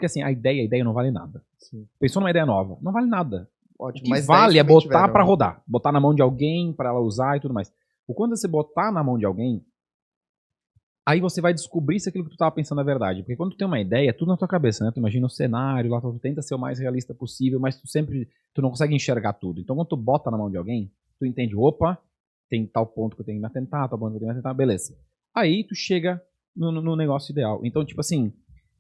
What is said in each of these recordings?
Porque assim, a ideia não vale nada. Sim. Pensou numa ideia nova, não vale nada. Ótimo, O que mas vale é botar tiveram, pra rodar. Botar na mão de alguém pra ela usar e tudo mais. Quando você botar na mão de alguém, aí você vai descobrir se aquilo que tu tava pensando é verdade. Porque quando tu tem uma ideia, é tudo na tua cabeça, né? Tu imagina o cenário lá, tu tenta ser o mais realista possível, mas tu não consegue enxergar tudo. Então quando tu bota na mão de alguém, tu entende, opa, tem tal ponto que eu tenho que me atentar, tal ponto que eu tenho que me atentar, beleza. Aí tu chega no negócio ideal. Então, tipo assim,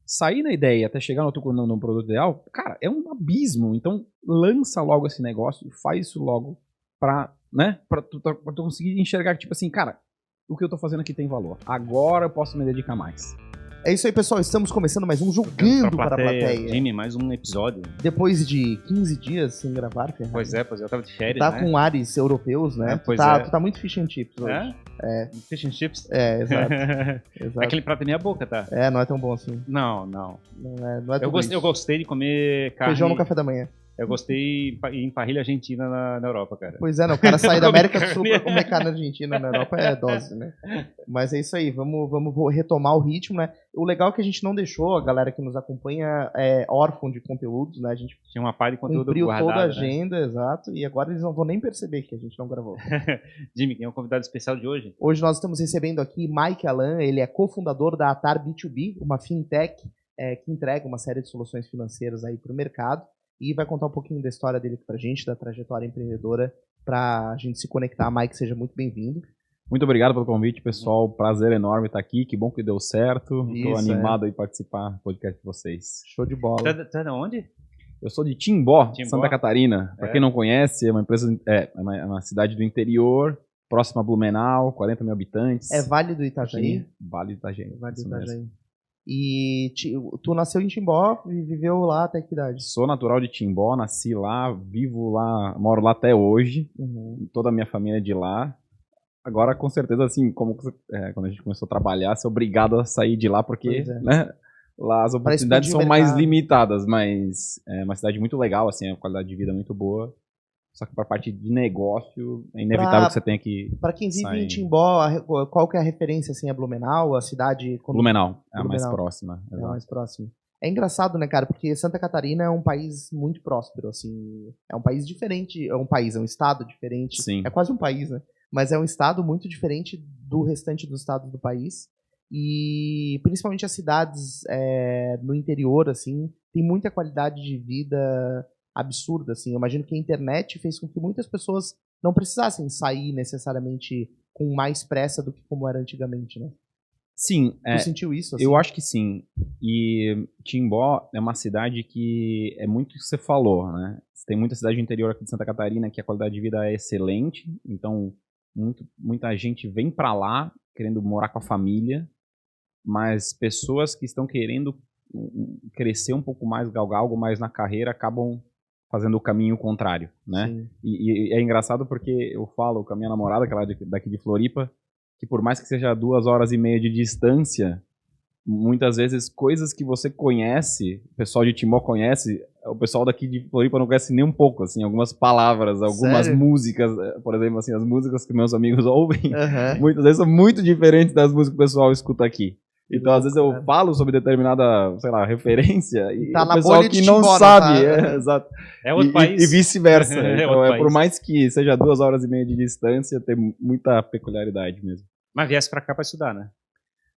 sair na ideia até chegar no produto ideal, cara, é um abismo. Então lança logo esse negócio, faz isso logo pra tu conseguir enxergar que, tipo assim, cara, o que eu tô fazendo aqui tem valor. Agora eu posso me dedicar mais. É isso aí, pessoal. Estamos começando mais um Jogando para a Plateia. Jimmy, mais um episódio. Depois de 15 dias sem gravar, Ferrari. Pois é, eu tava de férias, tá né? com ares europeus, né? Pois Tu tá muito fish and chips hoje. É? Fish and chips? Exato. Exato. Aquele prato na minha boca, tá? Não é tão bom assim. Não. Não é tudo Eu gostei de comer carne... Feijão no café da manhã. Eu gostei em parrilha argentina na Europa, cara. Pois é, o cara sair da América do Sul pra comer carne argentina na Europa é dose, né? Mas é isso aí, vamos retomar o ritmo, né? O legal é que a gente não deixou, a galera que nos acompanha é órfão de conteúdos, né? A gente tinha uma pá de conteúdo cumpriu guardado, toda a né? agenda, exato, e agora eles não vão nem perceber que a gente não gravou. Jimmy, quem é o convidado especial de hoje? Hoje nós estamos recebendo aqui Mike Alan, ele é cofundador da Atar B2B, uma fintech que entrega uma série de soluções financeiras aí para o mercado. E vai contar um pouquinho da história dele aqui pra gente, da trajetória empreendedora, pra gente se conectar. Mike, seja muito bem-vindo. Muito obrigado pelo convite, pessoal. Prazer enorme estar aqui. Que bom que deu certo. Estou animado aí participar do podcast de vocês. Show de bola. Tá de onde? Eu sou de Timbó, Santa Catarina. Para quem não conhece, é uma empresa, é uma cidade do interior, próxima a Blumenau, 40 mil habitantes. É Vale do Itajaí? Vale do Itajaí. Vale do Itajaí. E tu nasceu em Timbó e viveu lá até que idade? Sou natural de Timbó, nasci lá, vivo lá, moro lá até hoje. Toda a minha família é de lá. Agora, com certeza, assim, quando a gente começou a trabalhar, você é obrigado a sair de lá, porque lá as oportunidades são mais limitadas, mas é uma cidade muito legal, assim, a qualidade de vida é muito boa. Só que para a parte de negócio, é inevitável que você tenha que Para quem vive em Timbó, qual que é a referência? Assim, é Blumenau, a cidade... Blumenau, é a mais próxima. É a mais próxima. É engraçado, né, cara? Porque Santa Catarina é um país muito próspero, assim. É um país diferente, é um estado diferente. Sim. É quase um país, né? Mas é um estado muito diferente do restante dos estados do país. E principalmente as cidades no interior, assim, tem muita qualidade de vida absurda, assim. Eu imagino que a internet fez com que muitas pessoas não precisassem sair necessariamente com mais pressa do que como era antigamente, né? Sim. Tu sentiu isso? Assim? Eu acho que sim. E Timbó é uma cidade que é muito o que você falou, né? Tem muita cidade do interior aqui de Santa Catarina que a qualidade de vida é excelente, então muita gente vem pra lá querendo morar com a família, mas pessoas que estão querendo crescer um pouco mais, galgar algo mais na carreira, acabam fazendo o caminho contrário, né? E é engraçado porque eu falo com a minha namorada, que ela é daqui de Floripa, que por mais que seja 2h30 de distância, muitas vezes coisas que você conhece, o pessoal de Timbó conhece, o pessoal daqui de Floripa não conhece nem um pouco, assim, algumas palavras, algumas músicas, por exemplo, assim, as músicas que meus amigos ouvem, muitas vezes são muito diferentes das músicas que o pessoal escuta aqui. Então, às vezes eu falo sobre determinada, sei lá, referência e tá o pessoal que não sabe, exato. É outro país. E vice-versa. Então, por mais que seja 2h30 de distância, tem muita peculiaridade mesmo. Mas viesse pra cá pra estudar, né?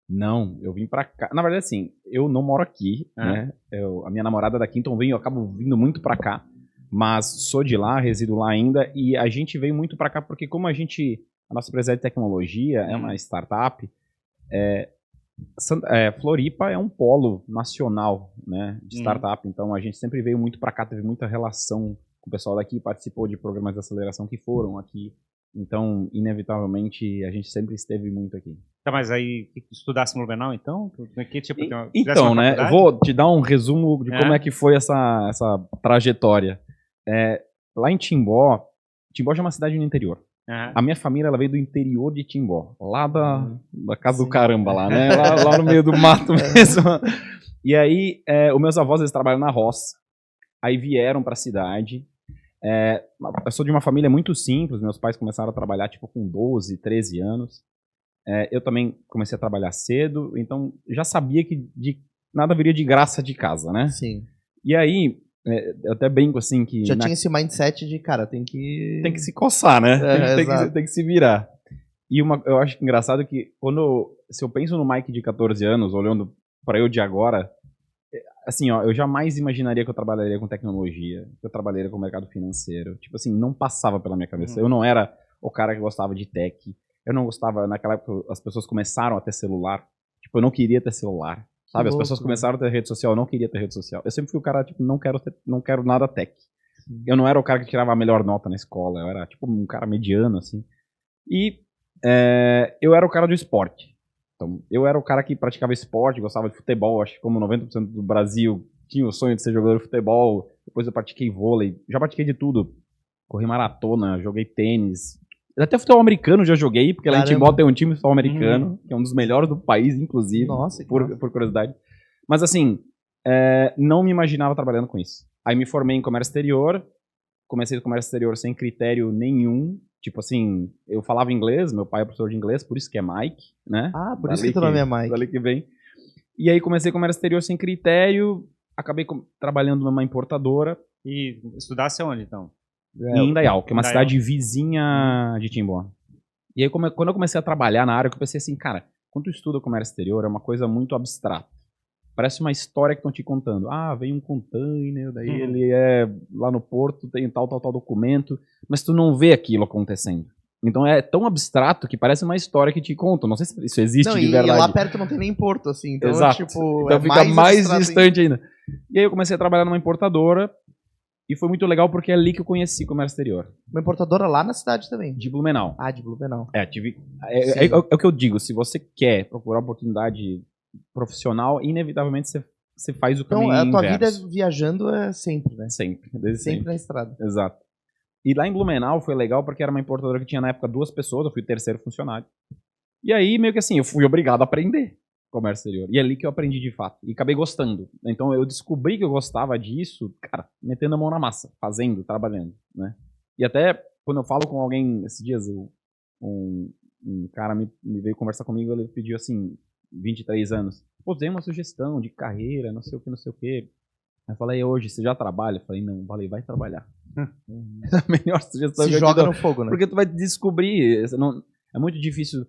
Não, eu vim pra cá. Na verdade, assim, eu não moro aqui, né? A minha namorada é daqui, então eu acabo vindo muito pra cá. Mas sou de lá, resido lá ainda. E a gente veio muito pra cá porque como a nossa empresa é de tecnologia, é uma startup, Floripa é um polo nacional, né, de startup, então a gente sempre veio muito para cá, teve muita relação com o pessoal daqui, participou de programas de aceleração que foram aqui, então inevitavelmente a gente sempre esteve muito aqui. Tá, mas aí estudasse no Blumenau então? Que tipo, então, né, eu vou te dar um resumo de como é que foi essa trajetória. Lá em Timbó já é uma cidade no interior. A minha família ela veio do interior de Timbó, lá da casa do caramba lá, né? Lá no meio do mato mesmo. E aí, os meus avós eles trabalham na roça, aí vieram para a cidade. Eu sou de uma família muito simples, meus pais começaram a trabalhar tipo com 12, 13 anos. Eu também comecei a trabalhar cedo, então já sabia que nada viria de graça de casa, né? Sim. E aí, eu até brinco assim que... Já tinha esse mindset de, cara, tem que... Tem que se coçar, né? Exato. Tem que se virar. E eu acho engraçado que se eu penso no Mike de 14 anos, olhando pra eu de agora, assim, ó, eu jamais imaginaria que eu trabalharia com tecnologia, que eu trabalharia com o mercado financeiro. Tipo assim, não passava pela minha cabeça. Eu não era o cara que gostava de tech. Eu não gostava, naquela época, as pessoas começaram a ter celular. Tipo, eu não queria ter celular. Sabe? As pessoas começaram a ter rede social, eu não queria ter rede social. Eu sempre fui o cara, tipo, não quero nada tech. Eu não era o cara que tirava a melhor nota na escola. Eu era, tipo, um cara mediano, assim. E eu era o cara do esporte. Então, eu era o cara que praticava esporte, gostava de futebol. Acho que como 90% do Brasil tinha o sonho de ser jogador de futebol. Depois eu pratiquei vôlei. Já pratiquei de tudo. Corri maratona, joguei tênis. Até futebol americano já joguei, porque lá em Timbó tem um time de futebol americano, que é um dos melhores do país, inclusive. Nossa, por curiosidade. Mas assim, não me imaginava trabalhando com isso. Aí me formei em comércio exterior. Comecei no comércio exterior sem critério nenhum. Tipo assim, eu falava inglês, meu pai é professor de inglês, por isso que é Mike, né? Ah, por isso que teu nome é Mike. Dali que vem. E aí comecei comércio exterior sem critério, acabei trabalhando numa importadora. E estudasse aonde, então? Em Indaial, que é uma cidade vizinha de Timbó. E aí quando eu comecei a trabalhar na área, eu pensei assim, cara, quando tu estuda comércio exterior, é uma coisa muito abstrata. Parece uma história que estão te contando. Ah, vem um container, daí ele é lá no porto, tem tal documento, mas tu não vê aquilo acontecendo. Então é tão abstrato que parece uma história que te contam. Não sei se isso existe de verdade. E lá perto não tem nem porto, assim. Então, exato. Tipo, então fica mais distante ainda. E aí eu comecei a trabalhar numa importadora e foi muito legal porque é ali que eu conheci comércio exterior. Uma importadora lá na cidade também? De Blumenau. Ah, de Blumenau. É o que eu digo, se você quer procurar oportunidade profissional, inevitavelmente você faz o caminho inverso. Então, a tua vida viajando é sempre, né? Sempre. Sempre na estrada. Exato. E lá em Blumenau foi legal porque era uma importadora que tinha na época 2 pessoas, eu fui o terceiro funcionário. E aí, meio que assim, eu fui obrigado a aprender comércio exterior. E é ali que eu aprendi de fato. E acabei gostando. Então eu descobri que eu gostava disso, cara, metendo a mão na massa, fazendo, trabalhando, né? E até quando eu falo com alguém, esses dias, um cara me veio conversar comigo, ele pediu assim, 23 anos. Pô, tem uma sugestão de carreira, não sei o que. Aí eu falei, hoje, você já trabalha? Eu falei, não. Falei, vai trabalhar. A melhor sugestão Se que joga eu te dou, no fogo, né? porque tu vai descobrir. É muito difícil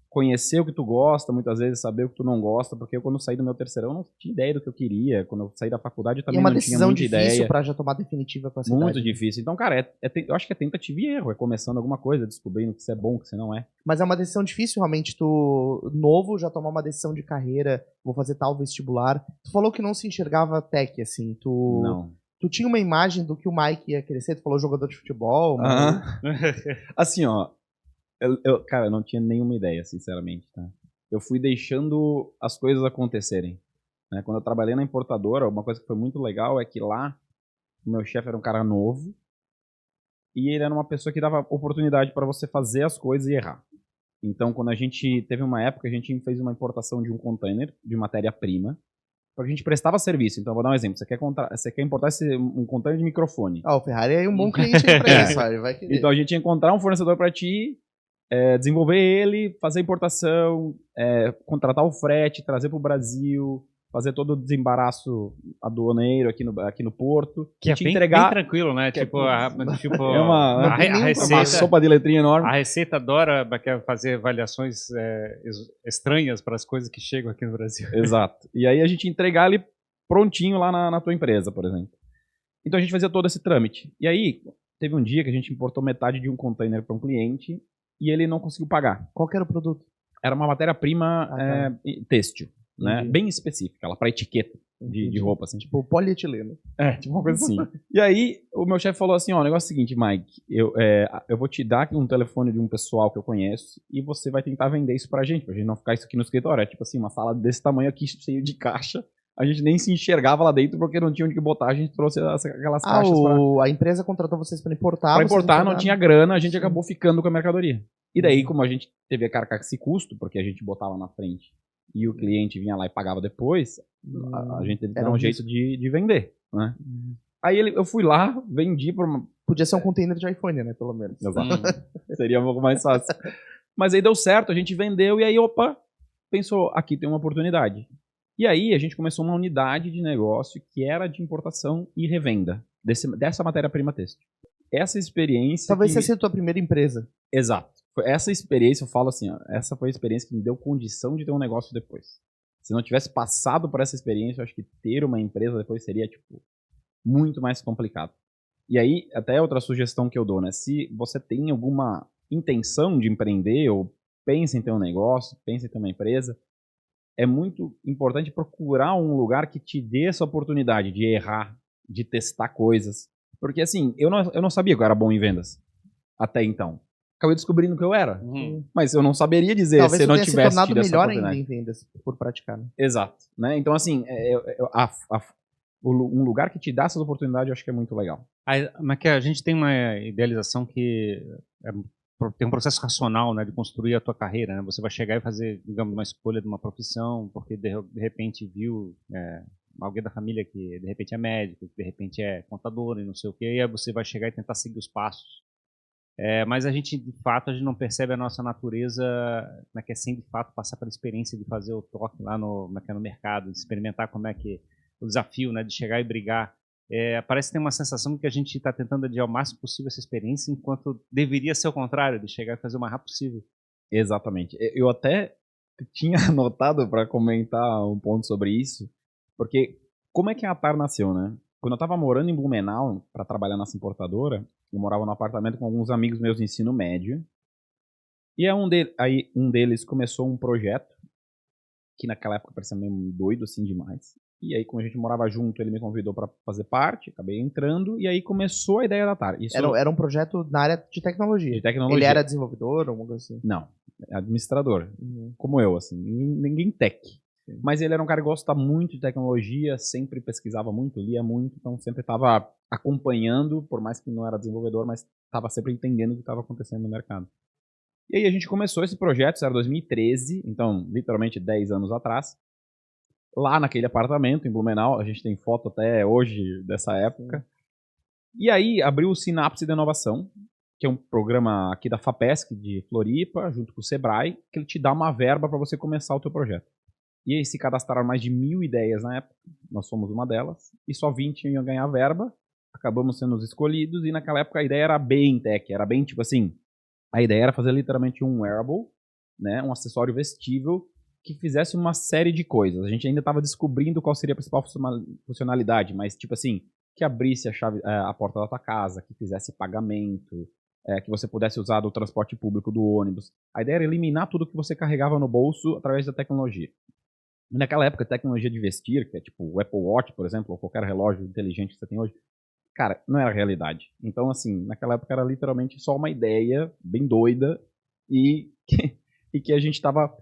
conhecer o que tu gosta, muitas vezes saber o que tu não gosta, porque eu, quando saí do meu terceirão, eu não tinha ideia do que eu queria. Quando eu saí da faculdade, eu também não tinha muita ideia. É uma decisão difícil pra já tomar definitiva com a cidade. Muito difícil. Então, cara, eu acho que é tentativa e erro. É começando alguma coisa, descobrindo que você é bom, que você não é. Mas é uma decisão difícil, realmente, tu, novo, já tomar uma decisão de carreira, vou fazer tal vestibular. Tu falou que não se enxergava tech, assim, Não. Tu tinha uma imagem do que o Mike ia crescer? Tu falou jogador de futebol, mas... Assim, ó, cara, eu não tinha nenhuma ideia, sinceramente, tá? Eu fui deixando as coisas acontecerem, né? Quando eu trabalhei na importadora, uma coisa que foi muito legal é que lá, o meu chefe era um cara novo e ele era uma pessoa que dava oportunidade para você fazer as coisas e errar. Então, quando a gente teve uma época, a gente fez uma importação de um container de matéria-prima, porque a gente prestava serviço. Então, eu vou dar um exemplo. Você quer importar um container de microfone. Ah, o Ferrari é um bom cliente aí pra isso. Vai querer. Então, a gente ia encontrar um fornecedor para ti, desenvolver ele, fazer a importação, contratar o frete, trazer para o Brasil, fazer todo o desembaraço aduaneiro aqui no porto. Que é bem tranquilo, né? Tipo, é uma receita, uma sopa de letrinha enorme. A Receita adora fazer avaliações estranhas para as coisas que chegam aqui no Brasil. Exato. E aí a gente entregar ele prontinho lá na tua empresa, por exemplo. Então a gente fazia todo esse trâmite. E aí, teve um dia que a gente importou metade de um container para um cliente e ele não conseguiu pagar. Qual que era o produto? Era uma matéria-prima têxtil, né? Bem específica, ela para etiqueta de roupa, assim. Tipo polietileno. Tipo uma coisa assim. E aí, o meu chefe falou assim, ó, o negócio é o seguinte, Mike, eu vou te dar aqui um telefone de um pessoal que eu conheço e você vai tentar vender isso pra gente não ficar isso aqui no escritório. É tipo assim, uma sala desse tamanho aqui, cheio de caixa. A gente nem se enxergava lá dentro porque não tinha onde botar, a gente trouxe aquelas caixas a empresa contratou vocês para importar. Para importar, não tinha grana, a gente acabou ficando com a mercadoria. E daí, como a gente teve que arcar com esse custo, porque a gente botava na frente e o cliente vinha lá e pagava depois, a gente teve que dar um jeito de vender, né? Aí eu fui lá, vendi por uma... Podia ser um container de iPhone, né, pelo menos. Exato. Seria um pouco mais fácil. Mas aí deu certo, a gente vendeu e aí, pensou, aqui tem uma oportunidade. E aí a gente começou uma unidade de negócio que era de importação e revenda dessa matéria-prima têxtil. Essa experiência... Talvez essa seja a tua primeira empresa. Exato. Essa experiência, eu falo assim, ó, essa foi a experiência que me deu condição de ter um negócio depois. Se não tivesse passado por essa experiência, eu acho que ter uma empresa depois seria, tipo, muito mais complicado. E aí, até outra sugestão que eu dou, né? Se você tem alguma intenção de empreender ou pensa em ter um negócio, pensa em ter uma empresa, é muito importante procurar um lugar que te dê essa oportunidade de errar, de testar coisas. Porque, assim, eu não sabia que eu era bom em vendas até então. Acabei descobrindo que eu era. Mas eu não saberia dizer Talvez se eu não tenha tivesse se tornado tido essa melhor oportunidade. ainda em vendas por praticar. Né? Exato. Né? Então, assim, um lugar que te dá essas oportunidades eu acho que é muito legal. Mas que a gente tem uma idealização que tem um processo racional, né, de construir a tua carreira, né? Você vai chegar e fazer, digamos, uma escolha de uma profissão, porque de repente viu alguém da família que de repente é médico, que de repente é contador e não sei o quê, e aí você vai chegar e tentar seguir os passos. Mas a gente, de fato, a gente não percebe a nossa natureza, né, que é sem, de fato, passar pela experiência de fazer o toque lá no mercado, de experimentar como é que o desafio, né, de chegar e brigar. Parece que tem uma sensação de que a gente está tentando adiar o máximo possível essa experiência, enquanto deveria ser o contrário, de chegar e fazer o mais rápido possível. Exatamente. Eu até tinha anotado para comentar um ponto sobre isso, porque como é que a Atar nasceu, né? Quando eu estava morando em Blumenau para trabalhar nessa importadora, eu morava num apartamento com alguns amigos meus de ensino médio, e aí um deles começou um projeto que naquela época parecia meio doido assim demais. E aí, como a gente morava junto, ele me convidou para fazer parte, acabei entrando, e aí começou a ideia da Atar. Era um projeto na área de tecnologia. Ele era desenvolvedor ou alguma coisa assim? Não, administrador, como eu, assim, ninguém tech. Sim. Mas ele era um cara que gosta muito de tecnologia, sempre pesquisava muito, lia muito, então sempre estava acompanhando, por mais que não era desenvolvedor, mas estava sempre entendendo o que estava acontecendo no mercado. E aí a gente começou esse projeto, isso era 2013, então literalmente 10 anos atrás. Lá naquele apartamento, em Blumenau, a gente tem foto até hoje dessa época. E aí abriu o Sinapse de Inovação, que é um programa aqui da FAPESC, de Floripa, junto com o Sebrae, que ele te dá uma verba para você começar o teu projeto. E aí se cadastraram mais de 1.000 ideias na época, nós fomos uma delas, e só 20 iam ganhar verba, acabamos sendo os escolhidos, e naquela época a ideia era bem tech, era bem tipo assim, a ideia era fazer literalmente um wearable, né, um acessório vestível, que fizesse uma série de coisas. A gente ainda estava descobrindo qual seria a principal funcionalidade, mas tipo assim, que abrisse a porta da tua casa, que fizesse pagamento, que você pudesse usar do transporte público do ônibus. A ideia era eliminar tudo que você carregava no bolso através da tecnologia. E naquela época, a tecnologia de vestir, que é tipo o Apple Watch, por exemplo, ou qualquer relógio inteligente que você tem hoje, cara, não era realidade. Então, assim, naquela época era literalmente só uma ideia bem doida e que a gente estava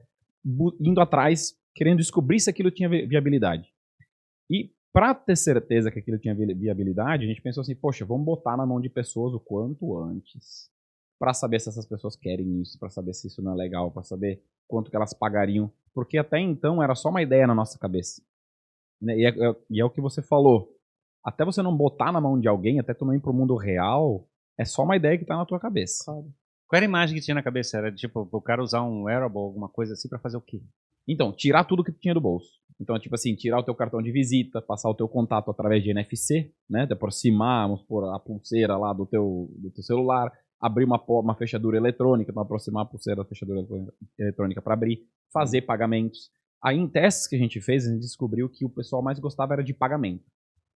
indo atrás, querendo descobrir se aquilo tinha viabilidade. E para ter certeza que aquilo tinha viabilidade, a gente pensou assim, poxa, vamos botar na mão de pessoas o quanto antes, para saber se essas pessoas querem isso, para saber se isso não é legal, para saber quanto que elas pagariam, porque até então era só uma ideia na nossa cabeça. E é o que você falou, até você não botar na mão de alguém, até tu não ir pro mundo real, é só uma ideia que tá na tua cabeça. Claro. Qual era a imagem que tinha na cabeça? Era tipo, o cara usar um wearable, alguma coisa assim, pra fazer o quê? Então, tirar tudo que tu tinha do bolso. Então, tipo assim, tirar o teu cartão de visita, passar o teu contato através de NFC, né? De aproximar, vamos supor, a pulseira lá do teu celular, abrir uma fechadura eletrônica, para aproximar a pulseira da fechadura eletrônica para abrir, fazer pagamentos. Aí, em testes que a gente fez, a gente descobriu que o pessoal mais gostava era de pagamento.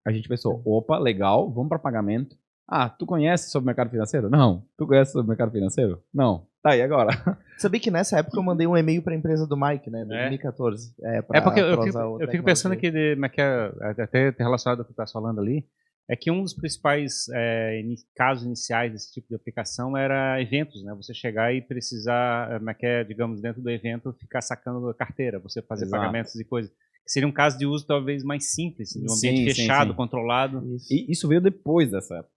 A gente pensou, opa, legal, vamos para pagamento. Ah, tu conhece sobre o mercado financeiro? Não. Tu conhece sobre o mercado financeiro? Não. Tá, e agora? Sabia que nessa época eu mandei um e-mail para a empresa do Mike, né? Em 2014. Porque eu fico pensando que, até relacionado ao que tu estás falando ali, é que um dos principais casos iniciais desse tipo de aplicação era eventos, né? Você chegar e precisar, digamos, dentro do evento, ficar sacando a carteira, você fazer pagamentos e coisas. Seria um caso de uso talvez mais simples, de um ambiente fechado, controlado. Isso veio depois dessa época.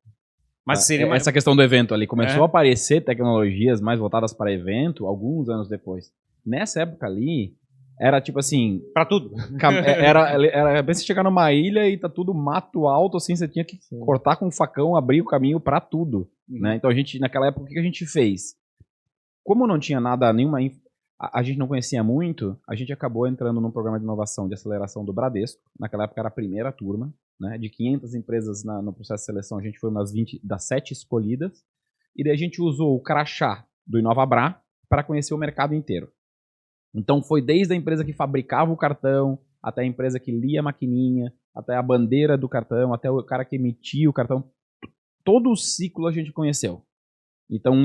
Mas seria essa questão do evento ali começou a aparecer tecnologias mais voltadas para evento alguns anos depois. Nessa época ali, era tipo assim... Para tudo. Era bem você chegar numa ilha e tá tudo mato alto, assim, você tinha que cortar com um facão, abrir o caminho para tudo. Né? Então, naquela época, o que a gente fez? Como não tinha nada, a gente não conhecia muito, a gente acabou entrando num programa de inovação de aceleração do Bradesco. Naquela época era a primeira turma, né? De 500 empresas no processo de seleção, a gente foi umas 20 das 7 escolhidas. E daí a gente usou o crachá do InovaBrá para conhecer o mercado inteiro. Então foi desde a empresa que fabricava o cartão, até a empresa que lia a maquininha, até a bandeira do cartão, até o cara que emitia o cartão. Todo o ciclo a gente conheceu. Então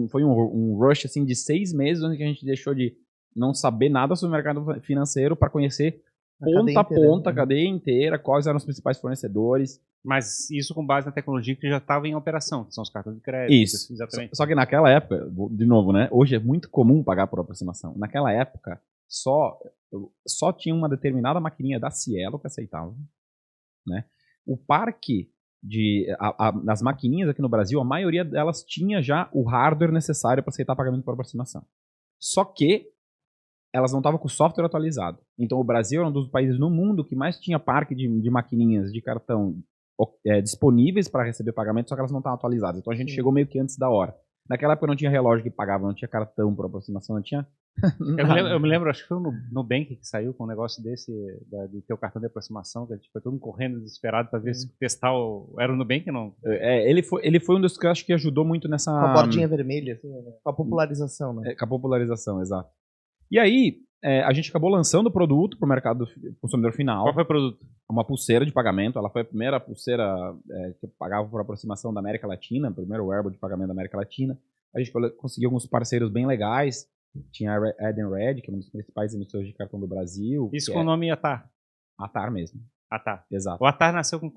foi um rush assim, de 6 meses, onde a gente deixou de não saber nada sobre o mercado financeiro para conhecer ponta a ponta, a cadeia inteira, quais eram os principais fornecedores. Mas isso com base na tecnologia que já estava em operação, que são os cartões de crédito. Isso. Exatamente. Só que naquela época, de novo, né? Hoje é muito comum pagar por aproximação. Naquela época, só tinha uma determinada maquininha da Cielo que aceitava, né? O parque das maquininhas aqui no Brasil, a maioria delas tinha já o hardware necessário para aceitar pagamento por aproximação. Só que elas não estavam com o software atualizado. Então o Brasil era um dos países no mundo que mais tinha parque de maquininhas de cartão disponíveis para receber pagamento, só que elas não estavam atualizadas. Então a gente chegou meio que antes da hora. Naquela época não tinha relógio que pagava, não tinha cartão por aproximação, não tinha... Eu me lembro, acho que foi o Nubank que saiu com um negócio desse, de ter o cartão de aproximação, que a gente foi todo mundo correndo desesperado para ver se testar Era o Nubank ou não? Ele foi um dos que eu acho que ajudou muito nessa... Com a bordinha vermelha, assim, né? Com a popularização, né? Com a popularização, exato. E aí, a gente acabou lançando o produto para o mercado consumidor final. Qual foi o produto? Uma pulseira de pagamento. Ela foi a primeira pulseira que pagava por aproximação da América Latina, o primeiro wearable de pagamento da América Latina. A gente conseguiu alguns parceiros bem legais. Tinha a Edenred, que é um dos principais emissores de cartão do Brasil. Isso com o nome Atar? Atar mesmo. Atar. Exato. O Atar nasceu por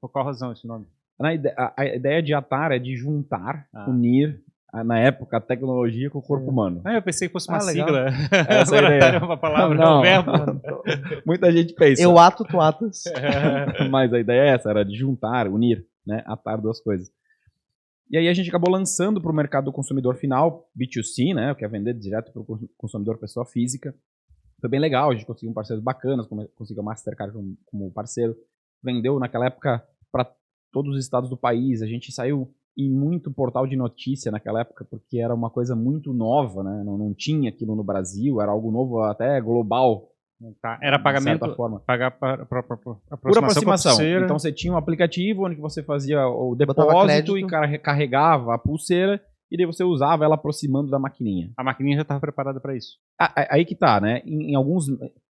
qual razão esse nome? A ideia de Atar é de juntar, unir, na época, a tecnologia com o corpo humano. Eu pensei que fosse uma legal. sigla. Essa é a ideia. É uma palavra, não, é um verbo. Muita gente pensa. Eu ato, tu atas. Mas a ideia é essa, era de juntar, unir, né, atar duas coisas. E aí a gente acabou lançando para o mercado do consumidor final, B2C, né, que é vender direto para o consumidor pessoa física. Foi bem legal, a gente conseguiu parceiros bacanas, conseguiu a Mastercard como parceiro. Vendeu naquela época para todos os estados do país, a gente saiu em muito portal de notícia naquela época, porque era uma coisa muito nova, né, não tinha aquilo no Brasil, era algo novo até global. Tá. Era pagamento, de certa forma. Pagar por aproximação. Então você tinha um aplicativo onde você fazia o depósito e carregava a pulseira e daí você usava ela aproximando da maquininha. A maquininha já estava preparada para isso. Aí que tá, né? Em alguns...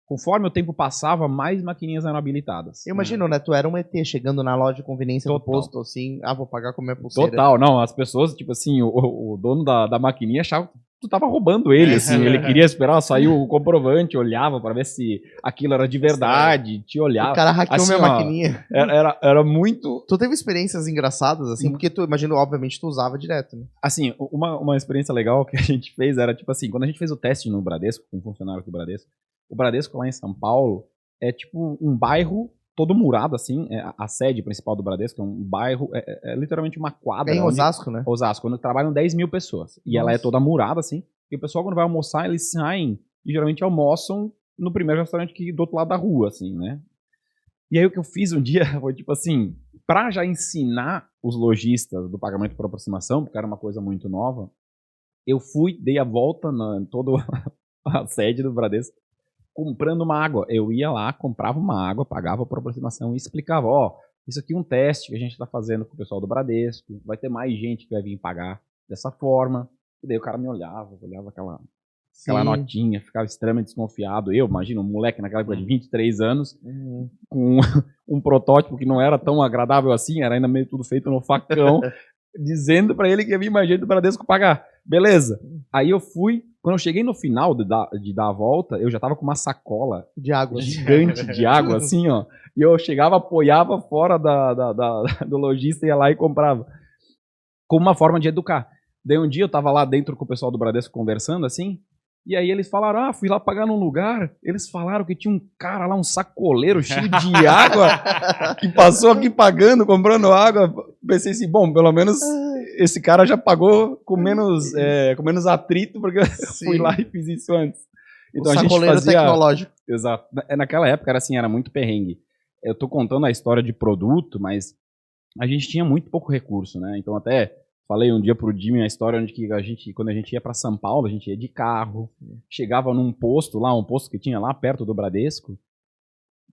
Conforme o tempo passava, mais maquininhas eram habilitadas. Eu imagino, né? Tu era um ET chegando na loja de conveniência do posto, assim, vou pagar com a minha pulseira. Total, não. As pessoas, tipo assim, o dono da maquininha achava que tu tava roubando ele, assim. Ele queria esperar sair o comprovante, olhava pra ver se aquilo era de verdade, te olhava. O cara hackeou assim, minha maquininha. Era muito... Tu teve experiências engraçadas, assim? Porque tu, imagino, obviamente, tu usava direto, né? Assim, uma experiência legal que a gente fez era, tipo assim, quando a gente fez o teste no Bradesco, com funcionários do Bradesco, o Bradesco lá em São Paulo é tipo um bairro todo murado, assim. A sede principal do Bradesco é um bairro, é literalmente uma quadra. É em Osasco, né? Osasco, onde trabalham 10 mil pessoas. E ela é toda murada, assim. E o pessoal, quando vai almoçar, eles saem e geralmente almoçam no primeiro restaurante que do outro lado da rua, assim, né? E aí o que eu fiz um dia foi, tipo assim, pra já ensinar os lojistas do pagamento por aproximação, porque era uma coisa muito nova, eu dei a volta em toda a sede do Bradesco, comprando uma água. Eu ia lá, comprava uma água, pagava por aproximação e explicava, isso aqui é um teste que a gente está fazendo com o pessoal do Bradesco, vai ter mais gente que vai vir pagar dessa forma. E daí o cara me olhava aquela notinha, ficava extremamente desconfiado. Eu, imagino, um moleque naquela época de 23 anos, com um protótipo que não era tão agradável assim, era ainda meio tudo feito no facão, dizendo pra ele que ia vir mais gente do Bradesco pagar. Beleza. Aí eu fui, quando eu cheguei no final de dar a volta, eu já tava com uma sacola de água gigante de água, assim, ó. E eu chegava, apoiava fora do lojista, ia lá e comprava. Como uma forma de educar. Daí um dia eu tava lá dentro com o pessoal do Bradesco conversando, assim, e aí eles falaram, fui lá pagar num lugar, eles falaram que tinha um cara lá, um sacoleiro cheio de água, que passou aqui pagando, comprando água. Pensei assim, bom, pelo menos esse cara já pagou com menos atrito, porque eu fui lá e fiz isso antes. Então o a gente fazia... tecnológico. Exato. Naquela época era muito perrengue. Eu tô contando a história de produto, mas a gente tinha muito pouco recurso, né? Então até Falei um dia pro Jimmy a história onde que quando a gente ia para São Paulo, a gente ia de carro, chegava num posto lá, um posto que tinha lá perto do Bradesco,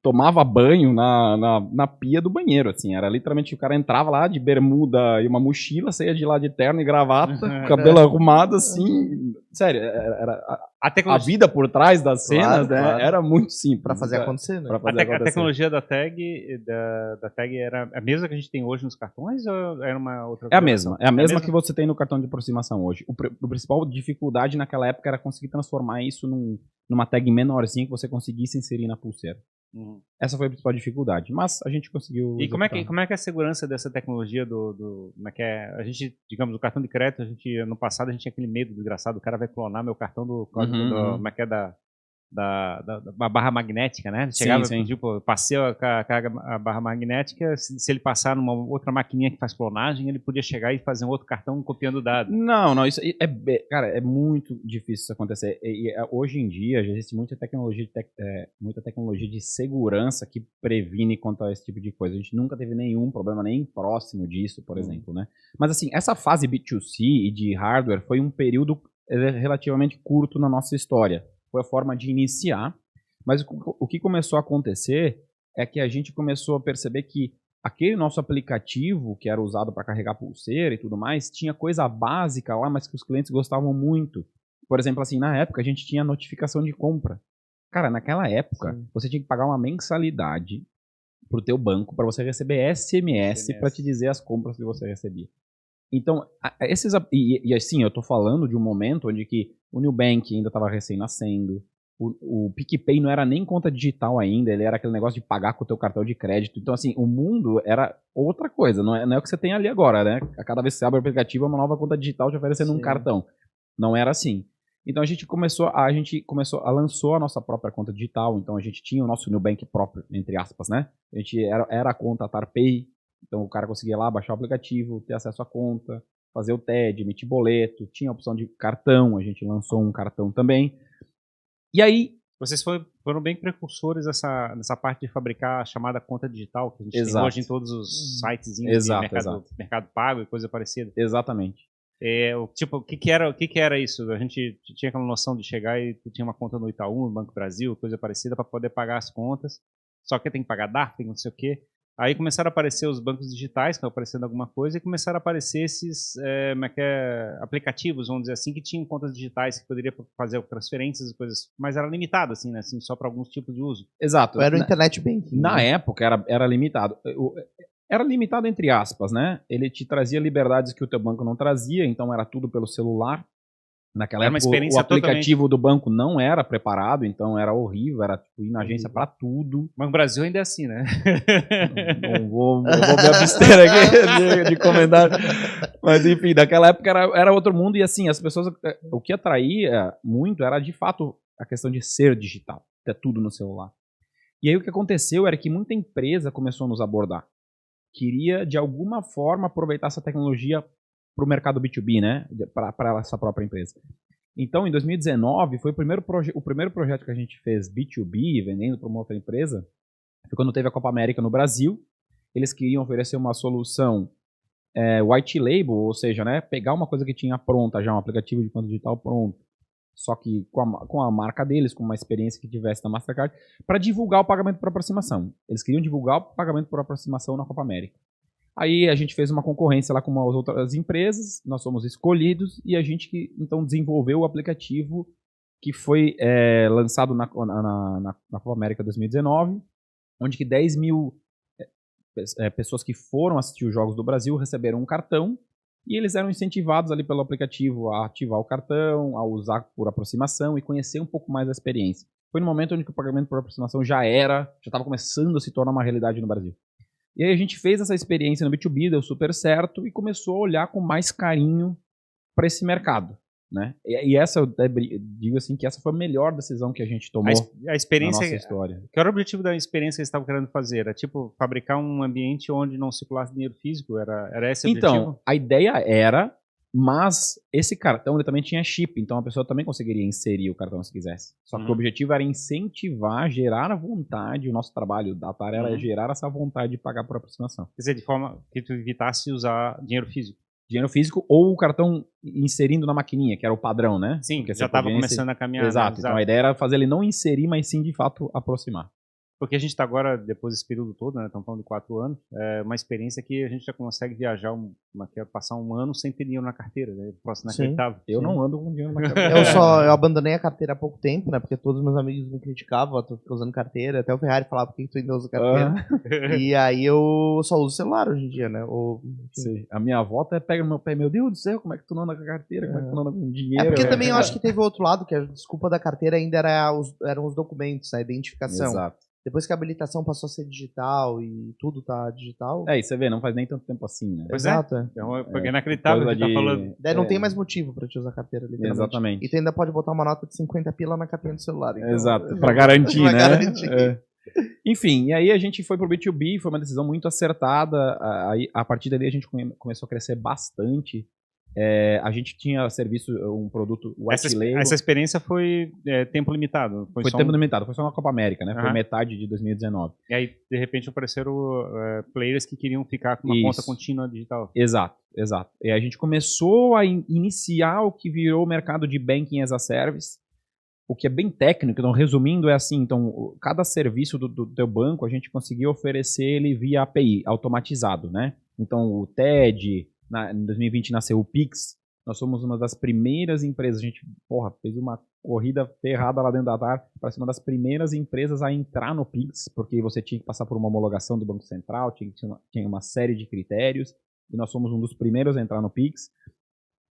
tomava banho na pia do banheiro, assim, era literalmente, o cara entrava lá de bermuda e uma mochila, saía de lá de terno e gravata, cabelo arrumado, assim, sério, a vida por trás das cenas, né, claro. era muito simples. Pra fazer acontecer, né? A tecnologia da tag era a mesma que a gente tem hoje nos cartões ou era uma outra? É a mesma que você tem no cartão de aproximação hoje. A principal dificuldade naquela época era conseguir transformar isso numa tag menorzinha que você conseguisse inserir na pulseira. Essa foi a principal dificuldade, mas a gente conseguiu. E como é que é a segurança dessa tecnologia como é que é? A gente, digamos, o cartão de crédito, no passado a gente tinha aquele medo desgraçado, o cara vai clonar meu cartão do como é que é da barra magnética, né? Chegava, sim. Tipo, passei a barra magnética, se ele passar numa outra maquininha que faz clonagem, ele podia chegar e fazer um outro cartão copiando o dado. Não, isso cara, é muito difícil isso acontecer. Hoje em dia já existe muita tecnologia de segurança que previne contra esse tipo de coisa. A gente nunca teve nenhum problema nem próximo disso, por exemplo, né? Mas assim, essa fase B2C e de hardware foi um período relativamente curto na nossa história. Foi a forma de iniciar, mas o que começou a acontecer é que a gente começou a perceber que aquele nosso aplicativo, que era usado para carregar pulseira e tudo mais, tinha coisa básica lá, mas que os clientes gostavam muito. Por exemplo, assim, na época a gente tinha notificação de compra. Cara, naquela época, você tinha que pagar uma mensalidade pro teu banco para você receber SMS para te dizer as compras que você recebia. Então, assim, eu tô falando de um momento onde que o Nubank ainda estava recém-nascendo, o PicPay não era nem conta digital ainda, ele era aquele negócio de pagar com o teu cartão de crédito. Então, assim, o mundo era outra coisa, não é o que você tem ali agora, né? A cada vez que você abre o aplicativo é uma nova conta digital te oferecendo um cartão. Não era assim. Então, a gente lançou a nossa própria conta digital, então a gente tinha o nosso Nubank próprio, entre aspas, né? A gente era a conta TarPay. Então o cara conseguia lá baixar o aplicativo, ter acesso à conta, fazer o TED, emitir boleto, tinha a opção de cartão, a gente lançou um cartão também. E aí... Vocês foram bem precursores nessa parte de fabricar a chamada conta digital, que a gente tem hoje em todos os sites de mercado pago e coisa parecida. Exatamente. O que era isso? A gente tinha aquela noção de chegar e tu tinha uma conta no Itaú, no Banco Brasil, coisa parecida, para poder pagar as contas, só que tem que pagar DARF, tem não sei o quê. Aí começaram a aparecer os bancos digitais, que estão aparecendo alguma coisa, e começaram a aparecer esses aplicativos, vamos dizer assim, que tinham contas digitais que poderia fazer transferências e coisas, mas era limitado, assim, né? Assim, só para alguns tipos de uso. Exato. Era o Internet Banking. Na época era limitado. Era limitado entre aspas, né? Ele te trazia liberdades que o teu banco não trazia, então era tudo pelo celular. Naquela época, o aplicativo do banco não era preparado, então era horrível, era tipo, ir na agência pra tudo. O Banco Brasil ainda é assim, né? Não vou me abster aqui de comentário. Mas enfim, naquela época era outro mundo e assim, as pessoas, o que atraía muito era de fato a questão de ser digital, ter tudo no celular. E aí o que aconteceu era que muita empresa começou a nos abordar. Queria de alguma forma aproveitar essa tecnologia para o mercado B2B, né? Para essa própria empresa. Então, em 2019, foi o primeiro projeto que a gente fez B2B, vendendo para uma outra empresa, foi quando teve a Copa América no Brasil. Eles queriam oferecer uma solução white label, ou seja, né, pegar uma coisa que tinha pronta já, um aplicativo de conta digital pronto, só que com a marca deles, com uma experiência que tivesse da Mastercard, para divulgar o pagamento por aproximação. Eles queriam divulgar o pagamento por aproximação na Copa América. Aí a gente fez uma concorrência lá com as outras empresas, nós fomos escolhidos e a gente então desenvolveu o aplicativo que foi lançado na Copa América 2019, onde que 10 mil pessoas que foram assistir os Jogos do Brasil receberam um cartão e eles eram incentivados ali pelo aplicativo a ativar o cartão, a usar por aproximação e conhecer um pouco mais da experiência. Foi no momento onde que o pagamento por aproximação já estava começando a se tornar uma realidade no Brasil. E aí a gente fez essa experiência no B2B, deu super certo e começou a olhar com mais carinho para esse mercado, né? E essa, eu digo assim, que essa foi a melhor decisão que a gente tomou a experiência, na nossa história. Que era o objetivo da experiência que eles estavam querendo fazer? Era tipo fabricar um ambiente onde não circulasse dinheiro físico? Era esse o objetivo? Então, a ideia era, mas esse cartão ele também tinha chip, então a pessoa também conseguiria inserir o cartão se quisesse. Só que o objetivo era incentivar, gerar a vontade, o nosso trabalho da Atar era gerar essa vontade de pagar por aproximação. Quer dizer, de forma que tu evitasse usar dinheiro físico. dinheiro físico ou o cartão inserindo na maquininha, que era o padrão, né? Sim, porque já estava começando a caminhar. Exato. Né? Então a ideia era fazer ele não inserir, mas sim, de fato, aproximar. Porque a gente está agora, depois desse período todo, né, estamos falando de 4 anos, uma experiência que a gente já consegue viajar, passar um ano sem ter dinheiro na carteira, né? Próximo inacreditável. Eu não ando com dinheiro na carteira. Eu abandonei a carteira há pouco tempo, né? Porque todos os meus amigos me criticavam, tu fica usando carteira, até o Ferrari falava, por que tu ainda usa carteira? E aí eu só uso celular hoje em dia, né? Sim. A minha avó até pega no meu pé, meu Deus do céu, como é que tu não anda com a carteira? Como é que tu não anda com dinheiro? Porque também eu acho que teve o outro lado, que a desculpa da carteira ainda eram os documentos, a identificação. Exato. Depois que a habilitação passou a ser digital e tudo tá digital... E você vê, não faz nem tanto tempo assim, né? Pois Exato, Então, é inacreditável que tá falando. Daí não tem mais motivo pra te usar a carteira, literalmente. Exatamente. E tu ainda pode botar uma nota de 50 pila na capinha do celular. Então... Exato, pra garantir, né? Garantir. Enfim, e aí a gente foi pro B2B, foi uma decisão muito acertada. A partir daí a gente começou a crescer bastante. A gente tinha serviço, um produto white label. Essa experiência foi tempo limitado? Foi tempo limitado, foi só na Copa América, né? Foi metade de 2019. E aí, de repente, apareceram players que queriam ficar com uma conta contínua digital. Exato. E a gente começou a iniciar o que virou o mercado de Banking as a Service, o que é bem técnico. Então, resumindo, é assim, então, cada serviço do teu banco, a gente conseguiu oferecer ele via API, automatizado, né? Então, o TED... em 2020 nasceu o Pix. Nós somos uma das primeiras empresas. A gente, fez uma corrida ferrada lá dentro da TAR para ser uma das primeiras empresas a entrar no Pix, porque você tinha que passar por uma homologação do Banco Central, tinha uma série de critérios, e nós somos um dos primeiros a entrar no Pix.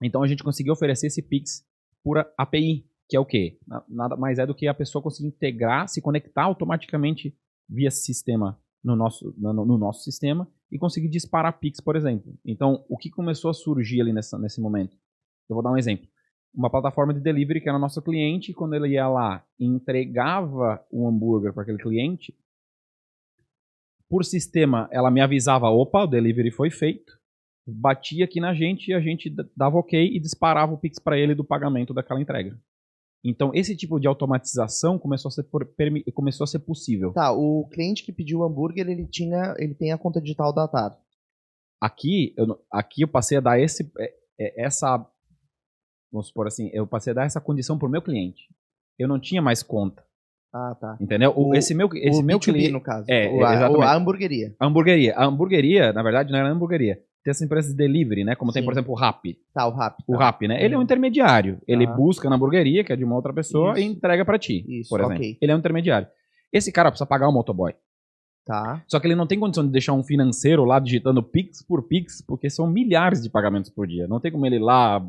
Então a gente conseguiu oferecer esse Pix por API, que é o quê? Nada mais é do que a pessoa conseguir integrar, se conectar automaticamente via sistema no nosso sistema e conseguir disparar Pix, por exemplo. Então, o que começou a surgir ali nesse momento? Eu vou dar um exemplo. Uma plataforma de delivery que era nosso cliente, quando ele ia lá e entregava um hambúrguer para aquele cliente, por sistema, ela me avisava, opa, o delivery foi feito, batia aqui na gente e a gente dava ok e disparava o Pix para ele do pagamento daquela entrega. Então, esse tipo de automatização começou a ser possível. Tá, o cliente que pediu o hambúrguer, ele tem a conta digital da TAR. Aqui eu passei a dar essa, vamos supor assim, eu passei a dar essa condição pro meu cliente. Eu não tinha mais conta. Ah, tá. Entendeu? Esse meu cliente, no caso. Exatamente. A hamburgueria. A hamburgueria, na verdade, não era hamburgueria. Tem essa empresa de delivery, né? Como tem, por exemplo, o Rappi. Tá, o Rappi. O Rappi, né? Ele é um intermediário. Ele busca na hamburgueria, que é de uma outra pessoa, e entrega pra ti, por exemplo. Okay. Ele é um intermediário. Esse cara precisa pagar o motoboy. Tá. Só que ele não tem condição de deixar um financeiro lá digitando Pix por Pix, porque são milhares de pagamentos por dia. Não tem como ele lá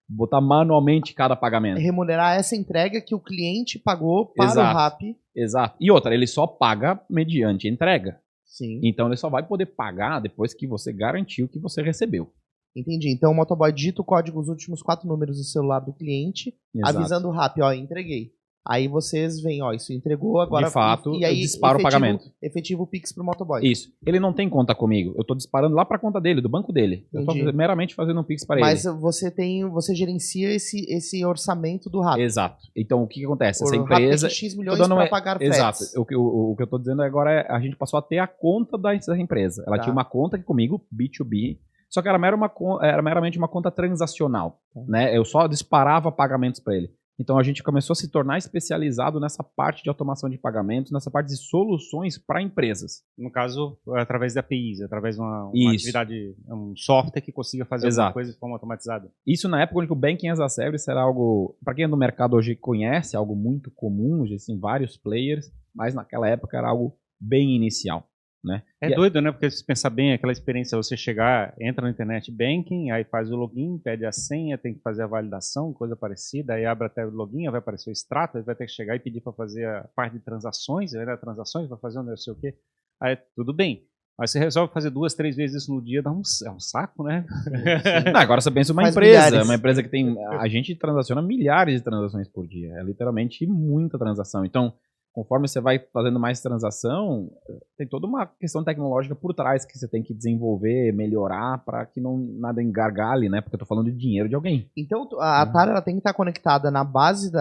botar manualmente cada pagamento. Remunerar essa entrega que o cliente pagou para o Rappi. Exato. E outra, ele só paga mediante entrega. Sim. Então ele só vai poder pagar depois que você garantiu que você recebeu. Entendi. Então o motoboy digita o código, os últimos 4 números do celular do cliente, avisando o Rappi, entreguei. Aí vocês veem, isso entregou, agora... De fato, e aí, eu disparo o pagamento. Efetivo o Pix pro motoboy. Isso. Ele não tem conta comigo. Eu tô disparando lá pra conta dele, do banco dele. Entendi. Eu tô meramente fazendo um Pix para ele. Mas você gerencia esse orçamento do Rappi. Exato. Então, o que acontece? Essa empresa... X milhões para pagar fretes. Exato. O que eu tô dizendo agora é a gente passou a ter a conta dessa empresa. Ela tinha uma conta aqui comigo, B2B, só que era meramente uma conta transacional. Né? Eu só disparava pagamentos para ele. Então a gente começou a se tornar especializado nessa parte de automação de pagamentos, nessa parte de soluções para empresas. No caso, através da APIs, através de uma atividade, um software que consiga fazer alguma coisa de forma automatizada. Isso na época onde o Banking as a Service era algo, para quem é do mercado hoje conhece, algo muito comum, existem vários players, mas naquela época era algo bem inicial. Né? Doido, né? Porque se pensar bem, aquela experiência, você chegar, entra no internet banking, aí faz o login, pede a senha, tem que fazer a validação, coisa parecida, aí abre até o login, vai aparecer o extrato, aí vai ter que chegar e pedir para fazer a parte de transações, vai fazer não sei o quê. Aí tudo bem. Aí você resolve fazer 2, 3 vezes isso no dia, é um saco, né? Não, agora você pensa uma empresa que tem, a gente transaciona milhares de transações por dia, é literalmente muita transação. Então, conforme você vai fazendo mais transação, tem toda uma questão tecnológica por trás que você tem que desenvolver, melhorar, para que nada engargale, né? Porque eu tô falando de dinheiro de alguém. Então, a TAR ela tem que estar conectada na base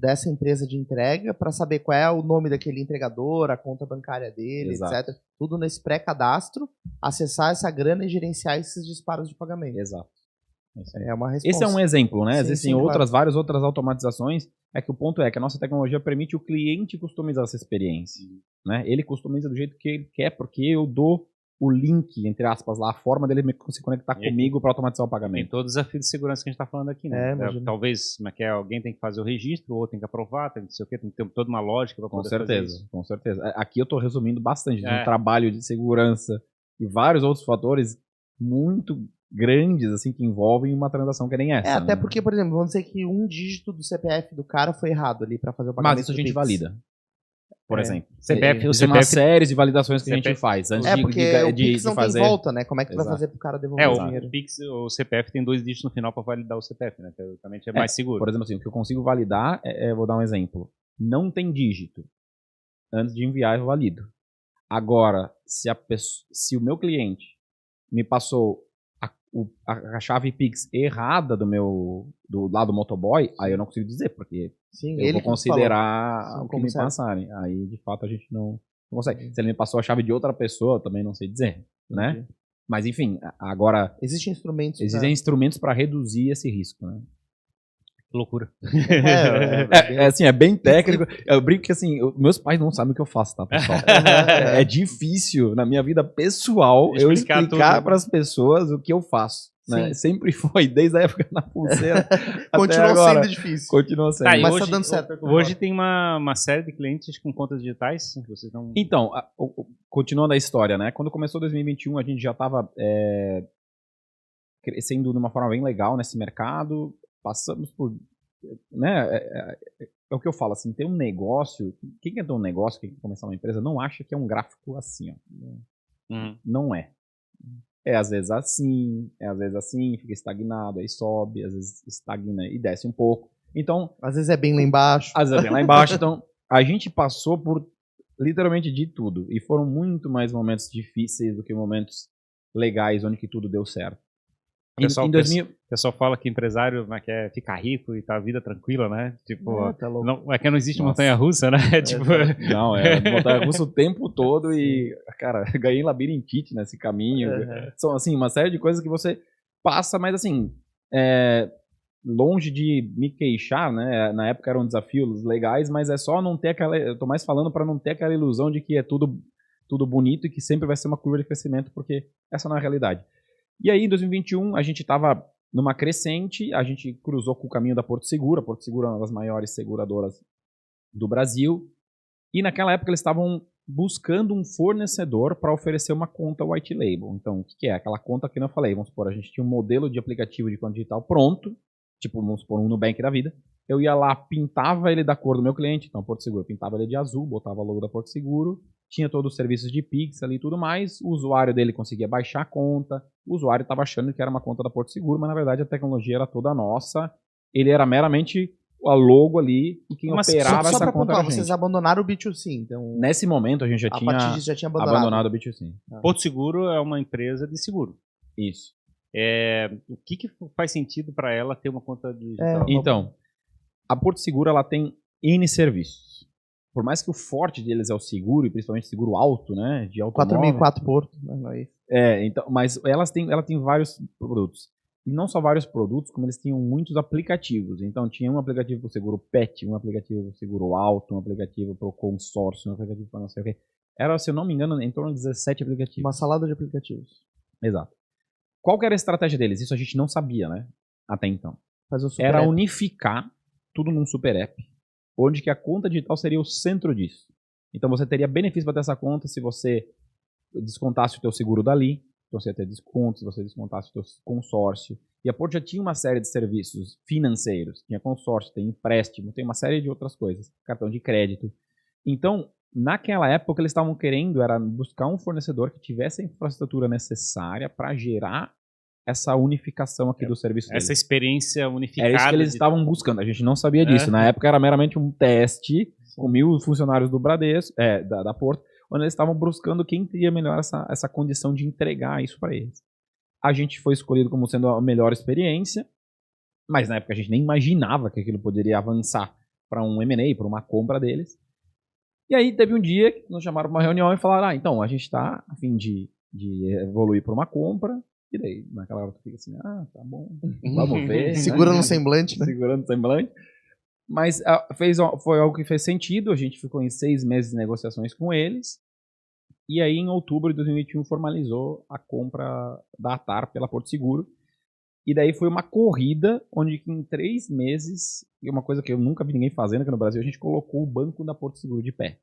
dessa empresa de entrega para saber qual é o nome daquele entregador, a conta bancária dele, etc. Tudo nesse pré-cadastro. acessar essa grana e gerenciar esses disparos de pagamento. Exato. É uma resposta. Esse é um exemplo, né? Sim, Existem sim, outras, várias outras automatizações. É que o ponto é que a nossa tecnologia permite o cliente customizar essa experiência. Né? Ele customiza do jeito que ele quer, porque eu dou o link, entre aspas, lá, a forma dele se conectar comigo para automatizar o Tem pagamento. todo o desafio de segurança que a gente está falando aqui, né? imagina. Talvez, alguém tem que fazer o registro, ou tem que aprovar, tem que, não sei o quê, tem que ter toda uma lógica para poder fazer isso. Com certeza. Aqui eu estou resumindo bastante de um É. trabalho de segurança e vários outros fatores muito grandes, assim, que envolvem uma transação que nem essa. Até né? porque, por exemplo, vamos dizer que um dígito do CPF do cara foi errado ali para fazer o pagamento. Mas isso a do gente Pix. valida. Por É. exemplo. CPF, o Existem uma CPF série de validações que a gente CPF faz antes Porque o de Pix não fazer. tem volta, né? Como é que tu vai Exato. fazer pro cara devolver o dinheiro? O Pix, o CPF tem 2 dígitos no final para validar o CPF, né? Teoricamente é mais seguro. Por exemplo, assim, o que eu consigo validar vou dar um exemplo. Não tem dígito. Antes de enviar, eu valido. Agora, se o meu cliente me passou a chave Pix errada do lado do motoboy, aí eu não consigo dizer, porque Sim, eu vou considerar Sim, o que como me certo. passarem. Aí, de fato, a gente não consegue. Se ele me passou a chave de outra pessoa, eu também não sei dizer, né? Entendi. Mas, enfim, agora Existem instrumentos. existem instrumentos para reduzir esse risco, né? Que loucura. É bem técnico. Eu brinco que, assim, meus pais não sabem o que eu faço, tá, pessoal? É difícil, na minha vida pessoal, eu explicar para as pessoas o que eu faço. Né? Sempre foi, desde a época da pulseira. Continua agora. sendo difícil. Continua sendo. Mas hoje, tá dando certo. Hoje tem uma série de clientes com contas digitais. Vocês não... Então, continuando a história, né? Quando começou 2021, a gente já estava crescendo de uma forma bem legal nesse mercado. Passamos por... Né? É o que eu falo, assim, ter um negócio... Quem quer ter um negócio, quem quer começar uma empresa, não acha que é um gráfico assim, ó. Não é. É às vezes assim, fica estagnado, aí sobe, às vezes estagna e desce um pouco. Então, às vezes é bem lá embaixo. Às vezes é bem lá embaixo. Então, a gente passou por literalmente de tudo. E foram muito mais momentos difíceis do que momentos legais, onde que tudo deu certo. O pessoal fala que empresário quer ficar rico e tá a vida tranquila, né? Tipo, tá louco. É que não existe montanha-russa, né? Não, montanha-russa o tempo todo e, cara, ganhei labirintite nesse caminho. São, assim, uma série de coisas que você passa, mas, assim, longe de me queixar, né? Na época eram desafios legais, mas é só não ter aquela... Eu tô mais falando para não ter aquela ilusão de que é tudo bonito e que sempre vai ser uma curva de crescimento, porque essa não é a realidade. E aí, em 2021, a gente estava numa crescente, a gente cruzou com o caminho da Porto Seguro. A Porto Seguro é uma das maiores seguradoras do Brasil. E naquela época eles estavam buscando um fornecedor para oferecer uma conta white label. Então, o que é? Aquela conta que eu falei. Vamos supor, a gente tinha um modelo de aplicativo de conta digital pronto, tipo, vamos supor, um Nubank da vida. Eu ia lá, pintava ele da cor do meu cliente, então Porto Seguro, pintava ele de azul, botava o logo da Porto Seguro, tinha todos os serviços de Pix ali e tudo mais, o usuário dele conseguia baixar a conta, o usuário estava achando que era uma conta da Porto Seguro, mas na verdade a tecnologia era toda nossa, ele era meramente a logo ali e quem operava essa conta era a gente. Vocês abandonaram o B2C, então... Nesse momento a gente já tinha abandonado o B2C. Porto Seguro é uma empresa de seguro. Isso. O que faz sentido para ela ter uma conta digital? Então, a Porto Seguro ela tem N serviços. Por mais que o forte deles é o seguro, e principalmente seguro alto, né? De automóvel. 4004 Porto, né? Então, mas ela tem vários produtos. E não só vários produtos, como eles tinham muitos aplicativos. Então, tinha um aplicativo para o seguro PET, um aplicativo para o seguro alto, um aplicativo para o consórcio, um aplicativo para não sei o quê. Era, se eu não me engano, em torno de 17 aplicativos. Uma salada de aplicativos. Exato. Qual que era a estratégia deles? Isso a gente não sabia, né? Até então. Era unificar tudo num super app, onde que a conta digital seria o centro disso. Então você teria benefício para ter essa conta se você descontasse o teu seguro dali, então você ia ter desconto se você descontasse o teu consórcio. E a Porto já tinha uma série de serviços financeiros. Tinha consórcio, tem empréstimo, tem uma série de outras coisas. Cartão de crédito. Então, naquela época, o que eles estavam querendo era buscar um fornecedor que tivesse a infraestrutura necessária para gerar essa unificação aqui do serviço deles. Essa experiência unificada. Era isso que eles estavam buscando. A gente não sabia disso. Na época era meramente um teste com 1.000 funcionários do Bradesco, da Porto, onde eles estavam buscando quem teria melhor essa condição de entregar isso para eles. A gente foi escolhido como sendo a melhor experiência, mas na época a gente nem imaginava que aquilo poderia avançar para um M&A, para uma compra deles. E aí teve um dia que nos chamaram para uma reunião e falaram, então, a gente está a fim de de evoluir para uma compra. E daí, naquela hora tu fica assim, tá bom, vamos ver. Segura né? no semblante, né? Segurando no semblante. Mas foi algo que fez sentido, a gente ficou em 6 meses de negociações com eles. E aí, em outubro de 2021, formalizou a compra da ATAR pela Porto Seguro. E daí foi uma corrida onde em 3 meses, e uma coisa que eu nunca vi ninguém fazendo aqui no Brasil, a gente colocou o banco da Porto Seguro de pé.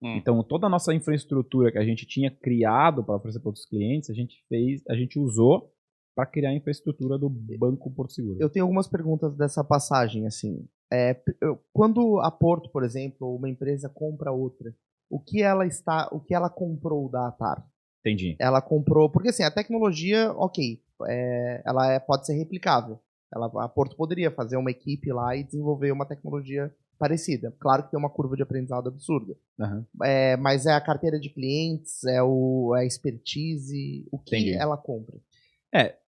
Então, toda a nossa infraestrutura que a gente tinha criado para oferecer para outros clientes, a gente usou para criar a infraestrutura do Banco Porto Seguro. Eu tenho algumas perguntas dessa passagem, assim. Quando a Porto, por exemplo, uma empresa compra outra, o que ela comprou da ATAR? Entendi. Ela comprou, porque assim, a tecnologia, ok, ela pode ser replicável. A Porto poderia fazer uma equipe lá e desenvolver uma tecnologia parecida. Claro que tem uma curva de aprendizado absurda. Uhum. Mas é a carteira de clientes, é a expertise, o que Entendi. ela compra?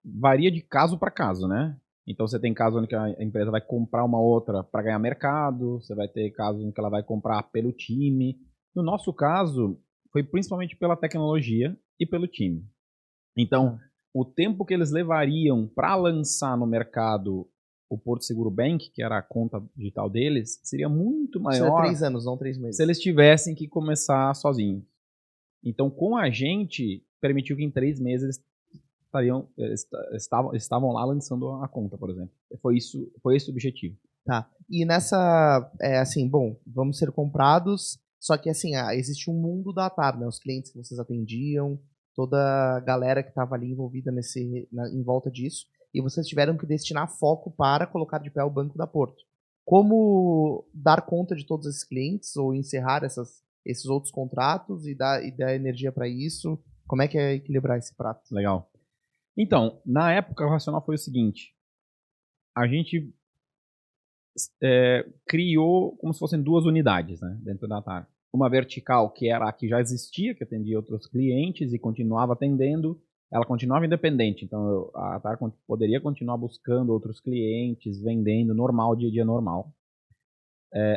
Varia de caso para caso, né? Então você tem caso onde que a empresa vai comprar uma outra para ganhar mercado, você vai ter caso em que ela vai comprar pelo time. No nosso caso, foi principalmente pela tecnologia e pelo time. Então, o tempo que eles levariam para lançar no mercado o Porto Seguro Bank, que era a conta digital deles, seria muito maior. Isso é 3 anos, não 3 meses. Se eles tivessem que começar sozinhos. Então, com a gente, permitiu que em 3 meses eles estavam lá lançando a conta, por exemplo. Foi esse o objetivo. Tá. E nessa, assim, bom, vamos ser comprados, só que assim, existe um mundo da ATAR, né? Os clientes que vocês atendiam, toda a galera que estava ali envolvida em volta disso, e vocês tiveram que destinar foco para colocar de pé o Banco da Porto. Como dar conta de todos esses clientes, ou encerrar esses outros contratos e dar energia para isso? Como é que é equilibrar esse prato? Legal. Então, na época, o racional foi o seguinte. A gente criou como se fossem 2 unidades, né, dentro da ATAR. Uma vertical, que era a que já existia, que atendia outros clientes e continuava atendendo. Ela continuava independente, então a ATAR poderia continuar buscando outros clientes, vendendo normal, dia a dia normal.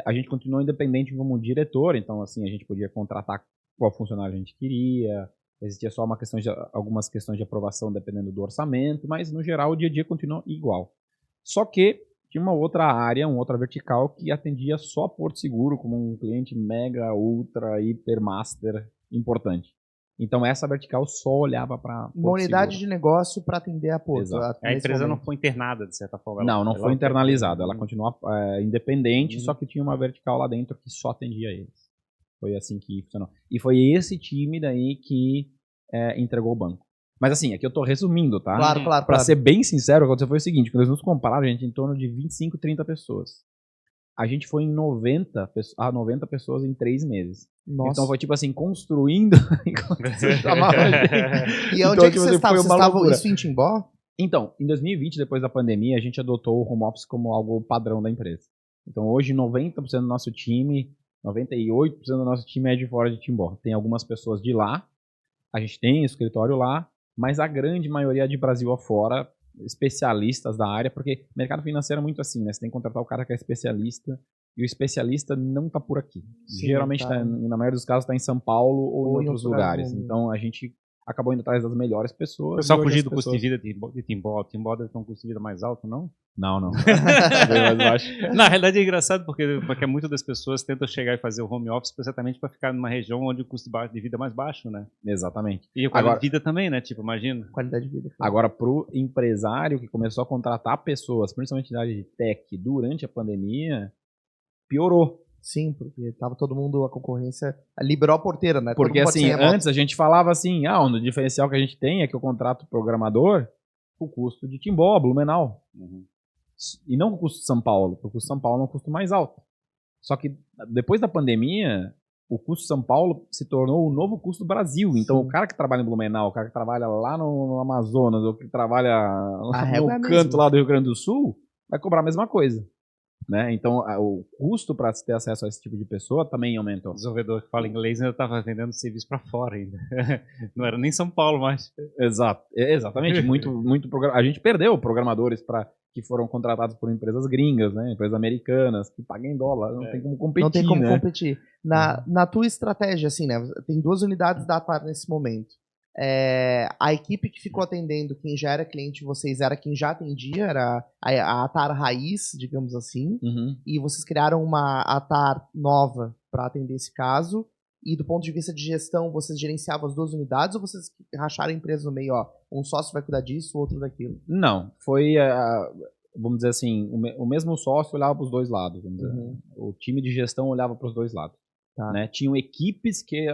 A gente continuou independente como diretor, então assim, a gente podia contratar qual funcionário a gente queria. Existia só algumas questões de aprovação dependendo do orçamento, mas no geral o dia a dia continuou igual. Só que tinha uma outra área, uma outra vertical que atendia só Porto Seguro como um cliente mega, ultra, hiper, master importante. Então essa vertical só olhava para uma unidade de negócio para atender a Porto. A empresa não foi internada, de certa forma. Não foi internalizada. Ela continuou independente, só que tinha uma vertical lá dentro que só atendia eles. Foi assim que funcionou. E foi esse time daí que entregou o banco. Mas assim, aqui eu tô resumindo, tá? Claro. Pra ser bem sincero, o que aconteceu foi o seguinte, quando eles nos compraram, a gente em torno de 25, 30 pessoas. A gente foi em 90 pessoas em 3 meses. Nossa. Então foi tipo assim, construindo enquanto você chamava a gente. E onde então, é que vocês estavam? Vocês estavam isso em Timbó? Então, em 2020, depois da pandemia, a gente adotou o home office como algo padrão da empresa. Então hoje 90% do nosso time, 98% do nosso time é de fora de Timbó. Tem algumas pessoas de lá, a gente tem escritório lá, mas a grande maioria é de Brasil afora, especialistas da área, porque mercado financeiro é muito assim, né? Você tem que contratar o cara que é especialista, e o especialista não tá por aqui. Sim, geralmente, na maioria dos casos, está em São Paulo ou em outros lugares. Então, a gente acabou indo atrás das melhores pessoas. O pessoal fugir do custo de vida de Timbó. Timbó deve ter um custo de vida mais alto, não? Não. Mais baixo. Na realidade é engraçado porque muitas das pessoas tentam chegar e fazer o home office exatamente para ficar numa região onde o custo de vida é mais baixo, né? Exatamente. E a qualidade de vida também, né? Tipo, imagina. Qualidade de vida. Agora, pro empresário que começou a contratar pessoas, principalmente na área de tech, durante a pandemia, piorou. Sim, porque tava todo mundo, a concorrência liberou a porteira, né? Porque assim, antes a gente falava assim, o diferencial que a gente tem é que eu contrato programador o custo de Timbó, Blumenau. E não o custo de São Paulo, porque o custo de São Paulo é um custo mais alto. Só que depois da pandemia, o custo de São Paulo se tornou o novo custo do Brasil. Então, o cara que trabalha em Blumenau, o cara que trabalha lá no Amazonas, ou que trabalha lá no canto lá do Rio Grande do Sul, vai cobrar a mesma coisa. Né? Então, o custo para ter acesso a esse tipo de pessoa também aumentou. O desenvolvedor que fala inglês ainda estava vendendo serviço para fora ainda. Não era nem São Paulo mais. Exatamente. A gente perdeu programadores que foram contratados por empresas gringas, né? Empresas americanas, que pagam em dólar. Não tem como competir. Não tem como competir. Na tua estratégia, assim, né? Tem 2 unidades da ATAR nesse momento. A equipe que ficou atendendo quem já era cliente de vocês era quem já atendia, era a Atar raiz, digamos assim, e vocês criaram uma Atar nova para atender esse caso, e do ponto de vista de gestão, vocês gerenciavam as duas unidades ou vocês racharam a empresa no meio, ó, um sócio vai cuidar disso, o outro daquilo? Não, foi, vamos dizer assim, o mesmo sócio olhava para os dois lados, vamos dizer. O time de gestão olhava para os dois lados. Tá. Né? Tinham equipes que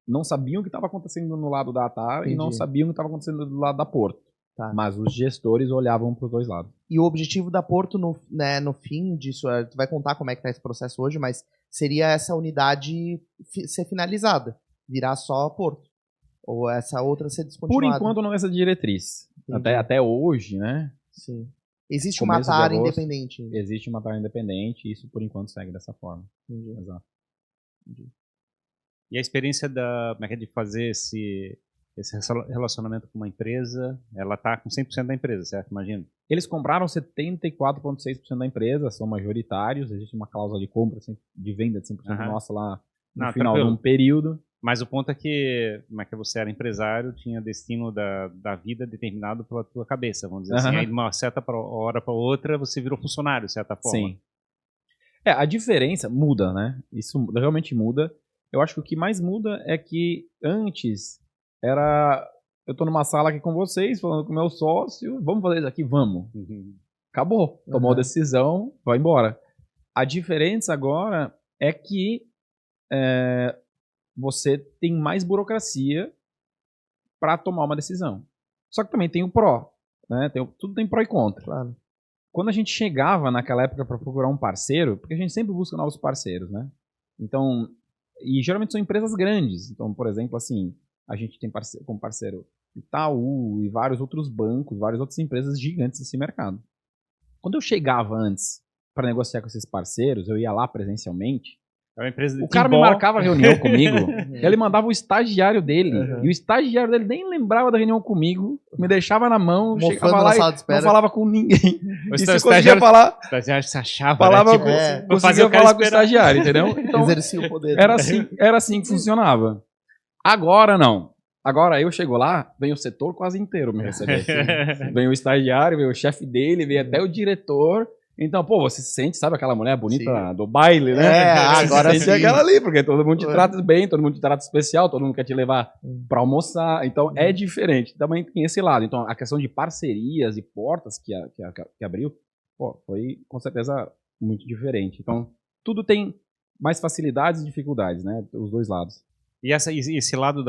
não sabiam o que estava acontecendo no lado da Atar e não sabiam o que estava acontecendo do lado da Porto. Tá. Mas os gestores olhavam para os dois lados. E o objetivo da Porto, no fim disso, tu vai contar como é que tá esse processo hoje, mas seria essa unidade ser finalizada, virar só a Porto. Ou essa outra ser descontinuada. Por enquanto não é essa diretriz. Até hoje, né? Sim. Existe uma Atar independente. Existe uma Atar independente e isso por enquanto segue dessa forma. Entendi. Exato. Entendi. E a experiência de fazer esse relacionamento com uma empresa, ela está com 100% da empresa, certo? Imagino. Eles compraram 74,6% da empresa, são majoritários, existe uma cláusula de compra, de venda de 100% nossa lá no final de um período. Mas o ponto é que, você era empresário, tinha destino da vida determinado pela tua cabeça, vamos dizer assim. Aí de uma certa hora para outra, você virou funcionário, de certa forma. Sim. A diferença muda, né? Isso realmente muda. Eu acho que o que mais muda é que antes eu tô numa sala aqui com vocês, falando com o meu sócio, vamos fazer isso aqui? Vamos. Acabou. Tomou a decisão, vai embora. A diferença agora é que você tem mais burocracia para tomar uma decisão. Só que também tem o pró, né? Tudo tem pró e contra. Claro. Quando a gente chegava naquela época para procurar um parceiro, porque a gente sempre busca novos parceiros, né? Então, e geralmente são empresas grandes. Então, por exemplo, assim, a gente tem como parceiro Itaú e vários outros bancos, várias outras empresas gigantes desse mercado. Quando eu chegava antes para negociar com esses parceiros, eu ia lá presencialmente, o cara me marcava reunião comigo, ele mandava o estagiário dele, e o estagiário dele nem lembrava da reunião comigo, me deixava na mão, chegava lá e não falava com ninguém. E se conseguia falar... O estagiário se achava, conseguia falar com o estagiário, entendeu? Então, exercia o poder. Era assim que funcionava. Agora não. Agora eu chego lá, vem o setor quase inteiro me receber. Vem o estagiário, vem o chefe dele, vem até o diretor. Então, você se sente, sabe aquela mulher bonita do baile, né? Agora você sente aquela ali, porque todo mundo te trata bem, todo mundo te trata especial, todo mundo quer te levar para almoçar. Então, é diferente. Também tem esse lado. Então, a questão de parcerias e portas que abriu, foi com certeza muito diferente. Então, tudo tem mais facilidades e dificuldades, né? Os dois lados. E esse lado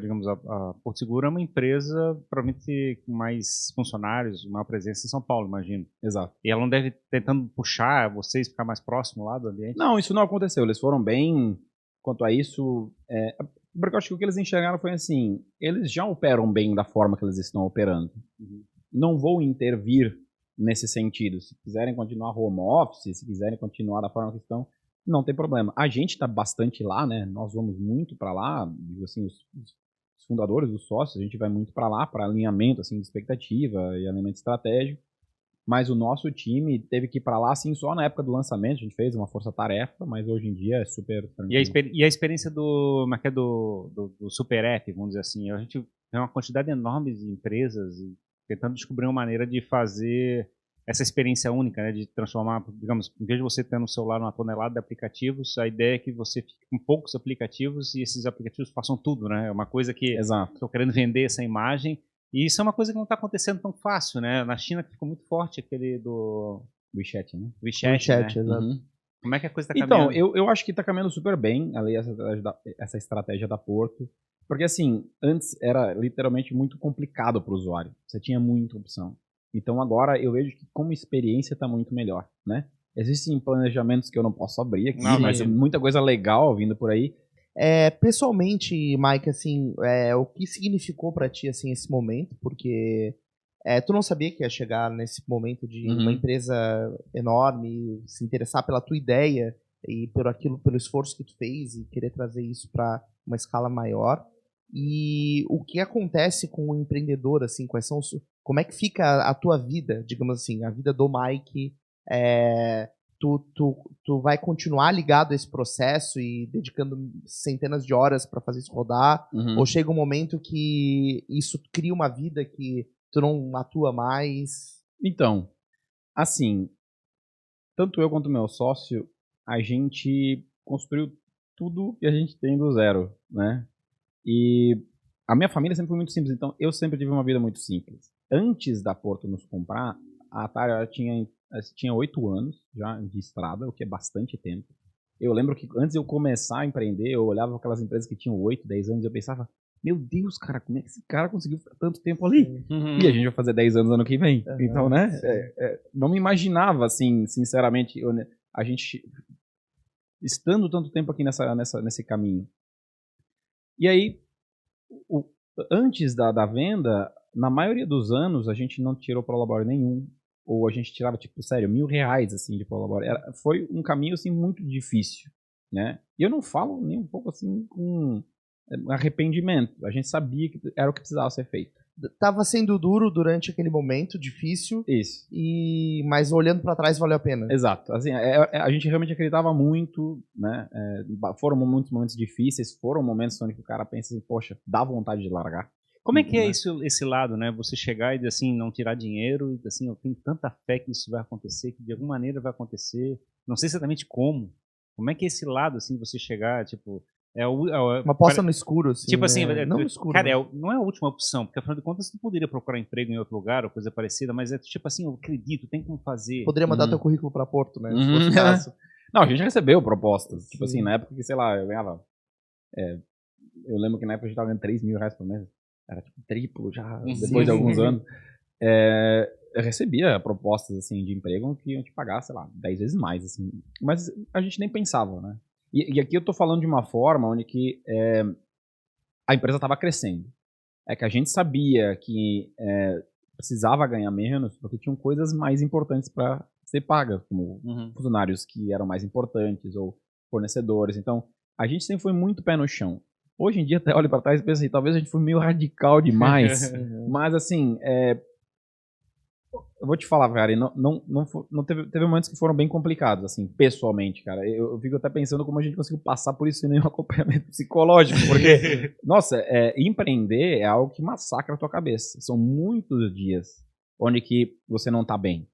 digamos, a Porto Seguro é uma empresa provavelmente com mais funcionários, maior presença em São Paulo, imagino. Exato. E ela não deve tentando puxar vocês, ficar mais próximo lá do ambiente? Não, isso não aconteceu. Eles foram bem quanto a isso. Porque eu acho que o que eles enxergaram foi assim, eles já operam bem da forma que eles estão operando. Não vou intervir nesse sentido. Se quiserem continuar home office, se quiserem continuar da forma que estão, não tem problema. A gente está bastante lá, né? Nós vamos muito para lá, assim, os fundadores, os sócios, a gente vai muito para lá, para alinhamento assim, de expectativa e alinhamento estratégico. Mas o nosso time teve que ir para lá, assim, só na época do lançamento. A gente fez uma força-tarefa, mas hoje em dia é super tranquilo. E a experiência do Super App, vamos dizer assim, a gente tem uma quantidade enorme de empresas tentando descobrir uma maneira de fazer essa experiência única, né, de transformar, digamos, em vez de você ter no celular uma tonelada de aplicativos, a ideia é que você fique com poucos aplicativos e esses aplicativos façam tudo, né? É uma coisa que estou querendo vender essa imagem, e isso é uma coisa que não está acontecendo tão fácil, né? Na China ficou muito forte aquele do WeChat, né? WeChat, né? Exato. Como é que a coisa está caminhando? Então, eu acho que está caminhando super bem ali essa estratégia da Porto, porque assim, antes era literalmente muito complicado para o usuário, você tinha muita opção. Então agora eu vejo que como experiência está muito melhor, né? Existem planejamentos que eu não posso abrir aqui, mas muita coisa legal vindo por aí. Pessoalmente, Mike, assim, o que significou para ti assim esse momento? Porque tu não sabia que ia chegar nesse momento de uma empresa enorme se interessar pela tua ideia e pelo esforço que tu fez e querer trazer isso para uma escala maior. E o que acontece com o empreendedor, assim, como é que fica a tua vida, digamos assim, a vida do Mike? tu vai continuar ligado a esse processo e dedicando centenas de horas para fazer isso rodar? Ou chega um momento que isso cria uma vida que tu não atua mais? Então, assim, tanto eu quanto meu sócio, a gente construiu tudo que a gente tem do zero, né? E a minha família sempre foi muito simples, então eu sempre tive uma vida muito simples. Antes da Porto nos comprar, a Atari ela tinha 8 anos já de estrada, o que é bastante tempo. Eu lembro que antes de eu começar a empreender, eu olhava aquelas empresas que tinham 8, 10 anos e eu pensava, meu Deus, cara, como é que esse cara conseguiu ficar tanto tempo ali? E a gente vai fazer 10 anos ano que vem. Então, né, não me imaginava, assim, sinceramente, a gente estando tanto tempo aqui nesse caminho. E aí, antes da venda, na maioria dos anos, a gente não tirou prolabore nenhum. Ou a gente tirava, tipo, sério, R$1.000, assim, de prolabore. Foi um caminho, assim, muito difícil, né? E eu não falo nem um pouco, assim, com arrependimento. A gente sabia que era o que precisava ser feito. Tava sendo duro durante aquele momento, difícil. Isso. Mas olhando para trás, valeu a pena. Exato. Assim, a gente realmente acreditava muito, né? Foram muitos momentos difíceis, foram momentos onde o cara pensa assim, poxa, dá vontade de largar. Como é que é isso, esse lado, né? Você chegar e dizer assim, não tirar dinheiro, e assim, eu tenho tanta fé que isso vai acontecer, que de alguma maneira vai acontecer. Não sei exatamente como. Como é que é esse lado, assim, você chegar, tipo... uma aposta no escuro, assim. Tipo assim, não no escuro. Cara, não é a última opção, porque afinal de contas você poderia procurar emprego em outro lugar ou coisa parecida, mas é tipo assim, eu acredito, tem como fazer. Poderia mandar teu currículo pra Porto, né? Se fosse o caso. Não, a gente recebeu propostas. Tipo assim, na época que, sei lá, eu ganhava. Eu lembro que na época a gente tava ganhando R$3.000 por mês. Era tipo triplo já, depois de alguns anos. Eu recebia propostas assim de emprego que iam te pagar, sei lá, 10 vezes mais, assim. Mas a gente nem pensava, né? E aqui eu tô falando de uma forma onde que a empresa estava crescendo. É que a gente sabia que precisava ganhar menos porque tinham coisas mais importantes para ser pagas, como funcionários que eram mais importantes ou fornecedores. Então, a gente sempre foi muito pé no chão. Hoje em dia, até olho para trás e penso assim, talvez a gente foi meio radical demais. Mas, assim, eu vou te falar, cara, não teve momentos que foram bem complicados, assim, pessoalmente, cara. Eu fico até pensando como a gente conseguiu passar por isso sem nenhum acompanhamento psicológico, porque, nossa, empreender é algo que massacra a tua cabeça. São muitos dias onde que você não tá bem.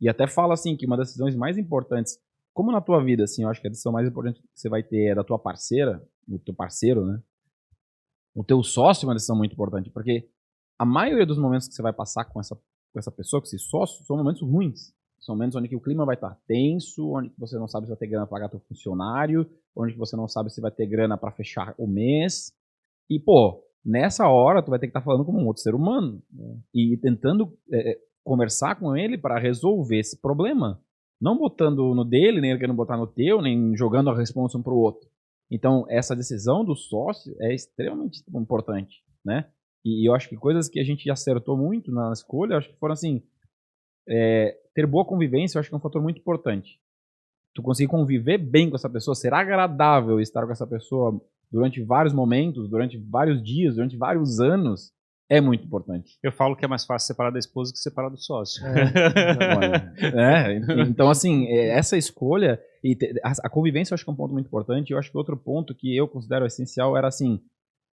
E até falo, assim, que uma das decisões mais importantes, como na tua vida, assim, eu acho que a decisão mais importante que você vai ter é da tua parceira, do teu parceiro, né? O teu sócio é uma decisão muito importante, porque a maioria dos momentos que você vai passar com essa pessoa, com esse sócio, são momentos ruins. São momentos onde que o clima vai estar tenso, onde que você não sabe se vai ter grana para pagar teu funcionário, onde que você não sabe se vai ter grana para fechar o mês. E, pô, nessa hora tu vai ter que estar falando como um outro ser humano e tentando conversar com ele para resolver esse problema. Não botando no dele, nem querendo botar no teu, nem jogando a responsa um pro outro. Então, essa decisão do sócio é extremamente importante, né? E eu acho que coisas que a gente acertou muito na escolha, acho que foram assim, ter boa convivência, eu acho que é um fator muito importante. Tu conseguir conviver bem com essa pessoa, ser agradável estar com essa pessoa durante vários momentos, durante vários dias, durante vários anos, é muito importante. Eu falo que é mais fácil separar da esposa que separar do sócio. Então, assim, essa escolha, e a convivência eu acho que é um ponto muito importante, e eu acho que outro ponto que eu considero essencial era assim,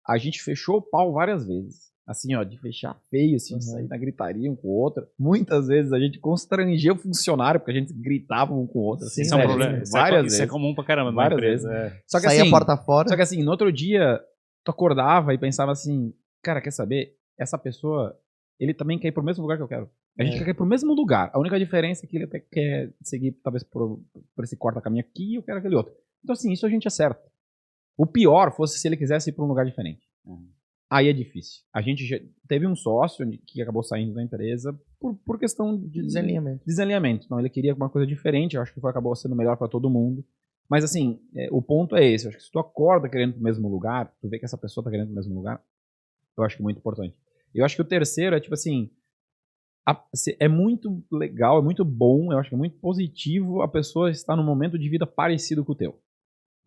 a gente fechou o pau várias vezes. Assim, ó, de fechar feio, assim, de sair na gritaria um com o outro. Muitas vezes a gente constrangeu o funcionário, porque a gente gritava um com o outro. Assim, isso é um problema. Várias vezes. Isso é comum pra caramba. Várias vezes. Só que saía assim, a porta fora. Só que assim, no outro dia, tu acordava e pensava assim, cara, quer saber? Essa pessoa, ele também quer ir pro mesmo lugar que eu quero. A gente quer ir pro mesmo lugar. A única diferença é que ele até quer seguir, talvez, por esse corta-caminho aqui e eu quero aquele outro. Então, assim, isso a gente acerta. O pior fosse se ele quisesse ir pra um lugar diferente. Aí é difícil. A gente já teve um sócio que acabou saindo da empresa por questão de desalinhamento. Então, ele queria uma coisa diferente. Eu acho que acabou sendo melhor para todo mundo. Mas, assim, o ponto é esse. Eu acho que se tu acorda querendo pro mesmo lugar, tu vê que essa pessoa tá querendo pro mesmo lugar, eu acho que é muito importante. Eu acho que o terceiro é, tipo assim, é muito legal, é muito bom, eu acho que é muito positivo a pessoa estar num momento de vida parecido com o teu.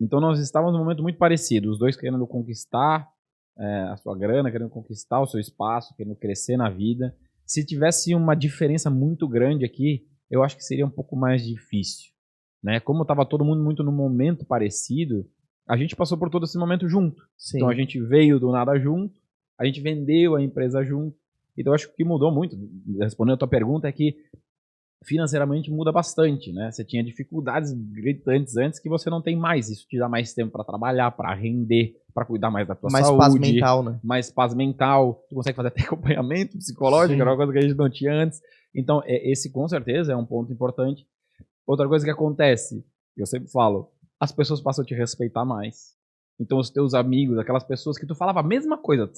Então, nós estávamos num momento muito parecido. Os dois querendo conquistar a sua grana, querendo conquistar o seu espaço, querendo crescer na vida. Se tivesse uma diferença muito grande aqui, eu acho que seria um pouco mais difícil. né? Como estava todo mundo muito num momento parecido, a gente passou por todo esse momento junto. Sim. Então a gente veio do nada junto, a gente vendeu a empresa junto. Então eu acho que o que mudou muito, respondendo a tua pergunta, é que financeiramente muda bastante, né? Você tinha dificuldades gritantes antes que você não tem mais. Isso te dá mais tempo para trabalhar, para render, para cuidar mais da tua Mais saúde. paz mental, né? Mais paz mental. Tu consegue fazer até acompanhamento psicológico, era uma coisa que a gente não tinha antes. Então, esse com certeza é um ponto importante. Outra coisa que acontece, eu sempre falo, as pessoas passam a te respeitar mais. Então os teus amigos, aquelas pessoas que tu falava a mesma coisa,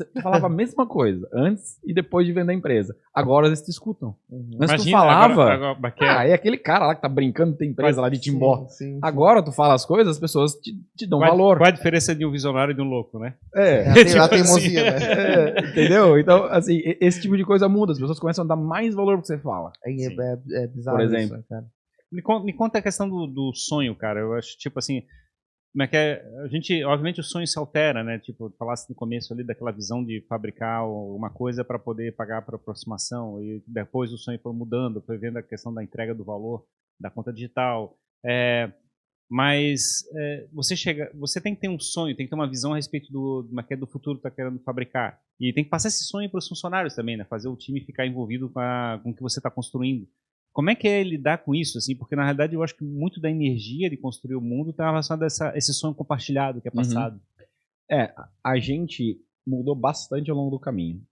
antes e depois de vender a empresa. Agora eles te escutam. Antes tu falava, é aquele cara lá que tá brincando de ter empresa lá de Timbó. Sim. Agora tu fala as coisas, as pessoas te dão valor. Qual a diferença de um visionário e de um louco, né? A teimosia, né? Entendeu? Então, assim, esse tipo de coisa muda. As pessoas começam a dar mais valor pro que você fala. É bizarro. Por exemplo. Isso, cara. Me conta a questão do sonho, cara. Eu acho, tipo assim, como é que é? A gente, obviamente, o sonho se altera, né? Tipo, falasse no começo ali daquela visão de fabricar uma coisa para poder pagar para aproximação, e depois o sonho foi mudando, foi vendo a questão da entrega do valor, da conta digital. Mas você tem que ter um sonho, tem que ter uma visão a respeito do futuro que está querendo fabricar. E tem que passar esse sonho para os funcionários também, né? Fazer o time ficar envolvido com o que você está construindo. Como é que é lidar com isso, assim? Porque, na realidade, eu acho que muito da energia de construir o mundo está relacionada a esse sonho compartilhado que é passado. A gente mudou bastante ao longo do caminho.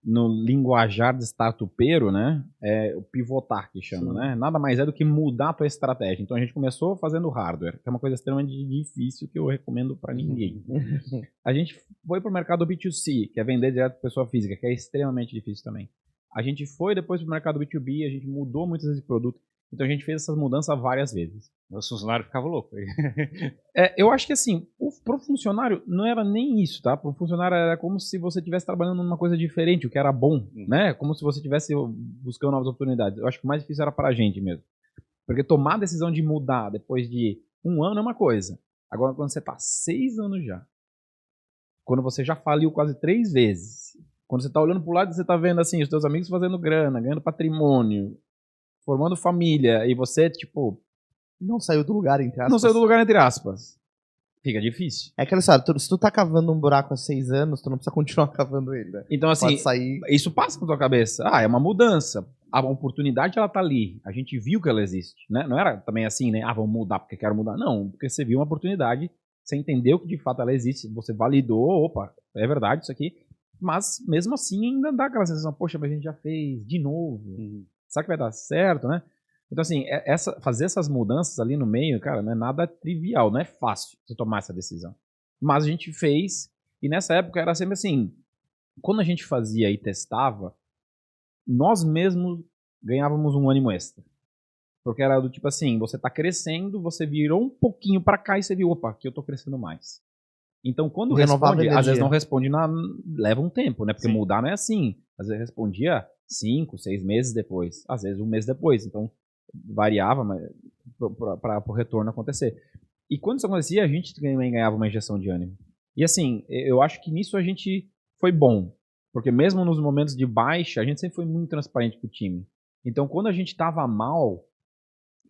No linguajar de startupeiro, né? É o pivotar que chama, né? Nada mais é do que mudar a tua estratégia. Então, a gente começou fazendo hardware, que é uma coisa extremamente difícil que eu recomendo para ninguém. A gente foi para o mercado B2C, que é vender direto para pessoa física, que é extremamente difícil também. A gente foi depois para o mercado B2B, a gente mudou muitas vezes de produto. Então a gente fez essas mudanças várias vezes. Os funcionários ficavam loucos. Eu acho que assim, pro funcionário não era nem isso, tá? Pro funcionário era como se você estivesse trabalhando numa coisa diferente, o que era bom, né? Como se você estivesse buscando novas oportunidades. Eu acho que o mais difícil era pra gente mesmo. Porque tomar a decisão de mudar depois de 1 ano é uma coisa. Agora, quando você tá 6 anos já, quando você já faliu quase 3 vezes, quando você tá olhando pro lado e você tá vendo assim, os teus amigos fazendo grana, ganhando patrimônio, formando família, e você, tipo... Não saiu do lugar, entre aspas. Não saiu do lugar, entre aspas. Fica difícil. É aquela história, se tu tá cavando um buraco há 6 anos, tu não precisa continuar cavando ele, né? Então, assim, pode sair... isso passa na tua cabeça. É uma mudança. A oportunidade, ela tá ali. A gente viu que ela existe, né? Não era também assim, né? Vamos mudar porque quero mudar. Não, porque você viu uma oportunidade, você entendeu que de fato ela existe, você validou, opa, é verdade isso aqui. Mas, mesmo assim, ainda dá aquela sensação, poxa, mas a gente já fez de novo. Será que vai dar certo, né? Então, assim, fazer essas mudanças ali no meio, cara, não é nada trivial, não é fácil você tomar essa decisão. Mas a gente fez, e nessa época era sempre assim, quando a gente fazia e testava, nós mesmos ganhávamos um ânimo extra. Porque era do tipo assim, você tá crescendo, você virou um pouquinho pra cá e você viu, opa, aqui eu tô crescendo mais. Então, quando responde, às vezes não responde, leva um tempo, né? Porque mudar não é assim. Às vezes respondia 5, 6 meses depois. Às vezes 1 mês depois. Então, variava para o retorno acontecer. E quando isso acontecia, a gente também ganhava uma injeção de ânimo. E assim, eu acho que nisso a gente foi bom. Porque mesmo nos momentos de baixa, a gente sempre foi muito transparente com o time. Então, quando a gente estava mal,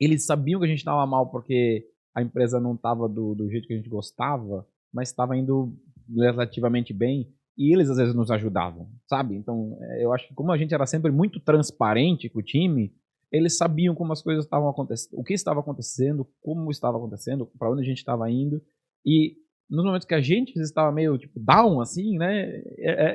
eles sabiam que a gente estava mal porque a empresa não estava do jeito que a gente gostava, mas estava indo relativamente bem, e eles às vezes nos ajudavam, sabe? Então, eu acho que como a gente era sempre muito transparente com o time, eles sabiam como as coisas estavam acontecendo, o que estava acontecendo, como estava acontecendo, para onde a gente estava indo, e nos momentos que a gente estava meio tipo down, assim, né?